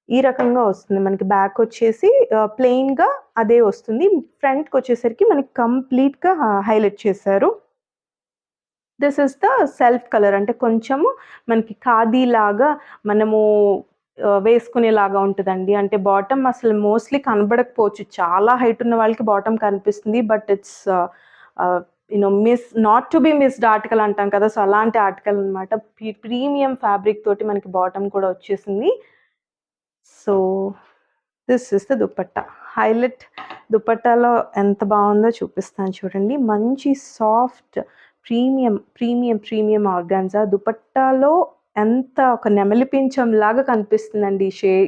ఈ రకంగా వస్తుంది మనకి. బ్యాక్ వచ్చేసి ప్లెయిన్గా అదే వస్తుంది. ఫ్రంట్కి వచ్చేసరికి మనకి కంప్లీట్గా హైలైట్ చేశారు. This is the self colour. అంటే కొంచెము మనకి ఖాదీ లాగా మనము వేసుకునేలాగా ఉంటుందండి. అంటే బాటమ్ అసలు మోస్ట్లీ కనబడకపోవచ్చు. చాలా హైట్ ఉన్న వాళ్ళకి బాటమ్ కనిపిస్తుంది. But it's not to be missed article అంటాం కదా, సో అలాంటి ఆర్టికల్ అనమాట. ప్రీమియం ఫ్యాబ్రిక్ తోటి మనకి బాటమ్ కూడా వచ్చేసింది. So this is the dupatta. Highlight దుపట్టాలో ఎంత బాగుందో చూపిస్తాను చూడండి. మంచి సాఫ్ట్ ప్రీమియం ఆర్గాన్జా దుపట్టాలో ఎంత ఒక నెమలి పించం లాగా కనిపిస్తుందండి.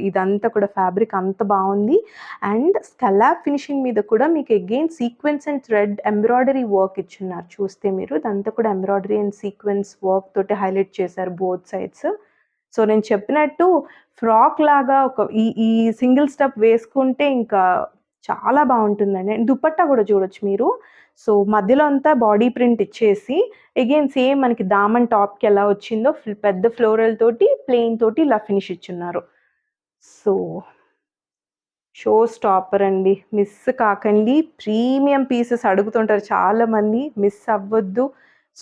ఇదంతా కూడా ఫ్యాబ్రిక్ అంత బాగుంది. అండ్ స్కలాప్ ఫినిషింగ్ మీద కూడా మీకు again sequence and thread embroidery work ఇచ్చున్నారు. చూస్తే మీరు ఇదంతా కూడా ఎంబ్రాయిడరీ అండ్ సీక్వెన్స్ వర్క్ తోటి హైలైట్ చేశారు బోత్ సైడ్స్. సో నేను చెప్పినట్టు ఫ్రాక్ లాగా ఒక ఈ సింగిల్ స్టెప్ వేసుకుంటే ఇంకా చాలా బాగుంటుందండి. అండ్ దుపట్టా కూడా చూడొచ్చు మీరు. సో మధ్యలో అంతా బాడీ ప్రింట్ ఇచ్చేసి అగైన్ సేమ్ మనకి దామన్ టాప్కి ఎలా వచ్చిందో పెద్ద ఫ్లోరల్ తోటి ప్లెయిన్ తోటి ఇలా ఫినిష్ ఇచ్చున్నారు. సో షో స్టాపర్ అండి. మిస్ కాకండి. ప్రీమియం పీసెస్ అడుగుతుంటారు చాలామంది, మిస్ అవ్వద్దు.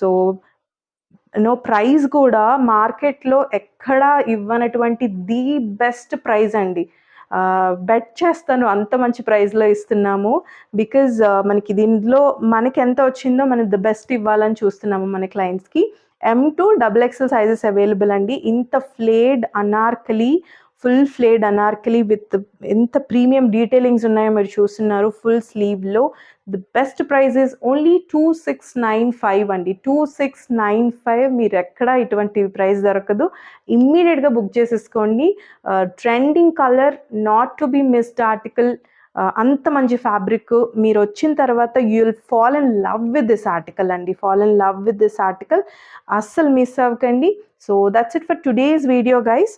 సో ప్రైస్ కూడా మార్కెట్లో ఎక్కడా ఇవ్వనటువంటి ది బెస్ట్ ప్రైస్ అండి. బెట్ చేస్తాను అంత మంచి ప్రైస్లో ఇస్తున్నాము. బికాజ్ మనకి దీనిలో మనకి ఎంత వచ్చిందో మనం ద బెస్ట్ ఇవ్వాలని చూస్తున్నాము మన క్లయింట్స్కి. M to XXL sizes available అండి. ఇంత flared anarkali, full flared anarkali with ఎంత ప్రీమియం డీటెయిలింగ్స్ ఉన్నాయో మీరు చూస్తున్నారు. ఫుల్ స్లీవ్లో the best price is only 2695 అండి. 2695. మీరు ఎక్కడ ఇటువంటి ప్రైస్ దొరకదు. ఇమ్మీడియట్గా బుక్ చేసేసుకోండి. Trending colour, not to be missed article. అంత మంచి ఫ్యాబ్రిక్. మీరు వచ్చిన తర్వాత you will fall in love with this article అండి. Fall in love with this article. అస్సలు మిస్ అవ్వకండి. So that's it for today's video guys.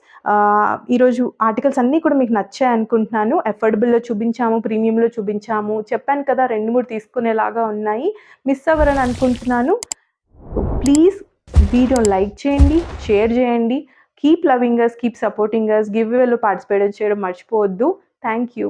ఈరోజు ఆర్టికల్స్ అన్నీ కూడా మీకు నచ్చాయి అనుకుంటున్నాను. అఫోర్డబుల్లో చూపించాము, ప్రీమియంలో చూపించాము. చెప్పాను కదా 2-3 తీసుకునేలాగా ఉన్నాయి. మిస్ అవ్వరని అనుకుంటున్నాను. ప్లీజ్ వీడియోని లైక్ చేయండి, షేర్ చేయండి. Keep loving us, keep supporting us. Give అవేలో పార్టిసిపేట్ చేయడం మర్చిపోవద్దు. Thank you.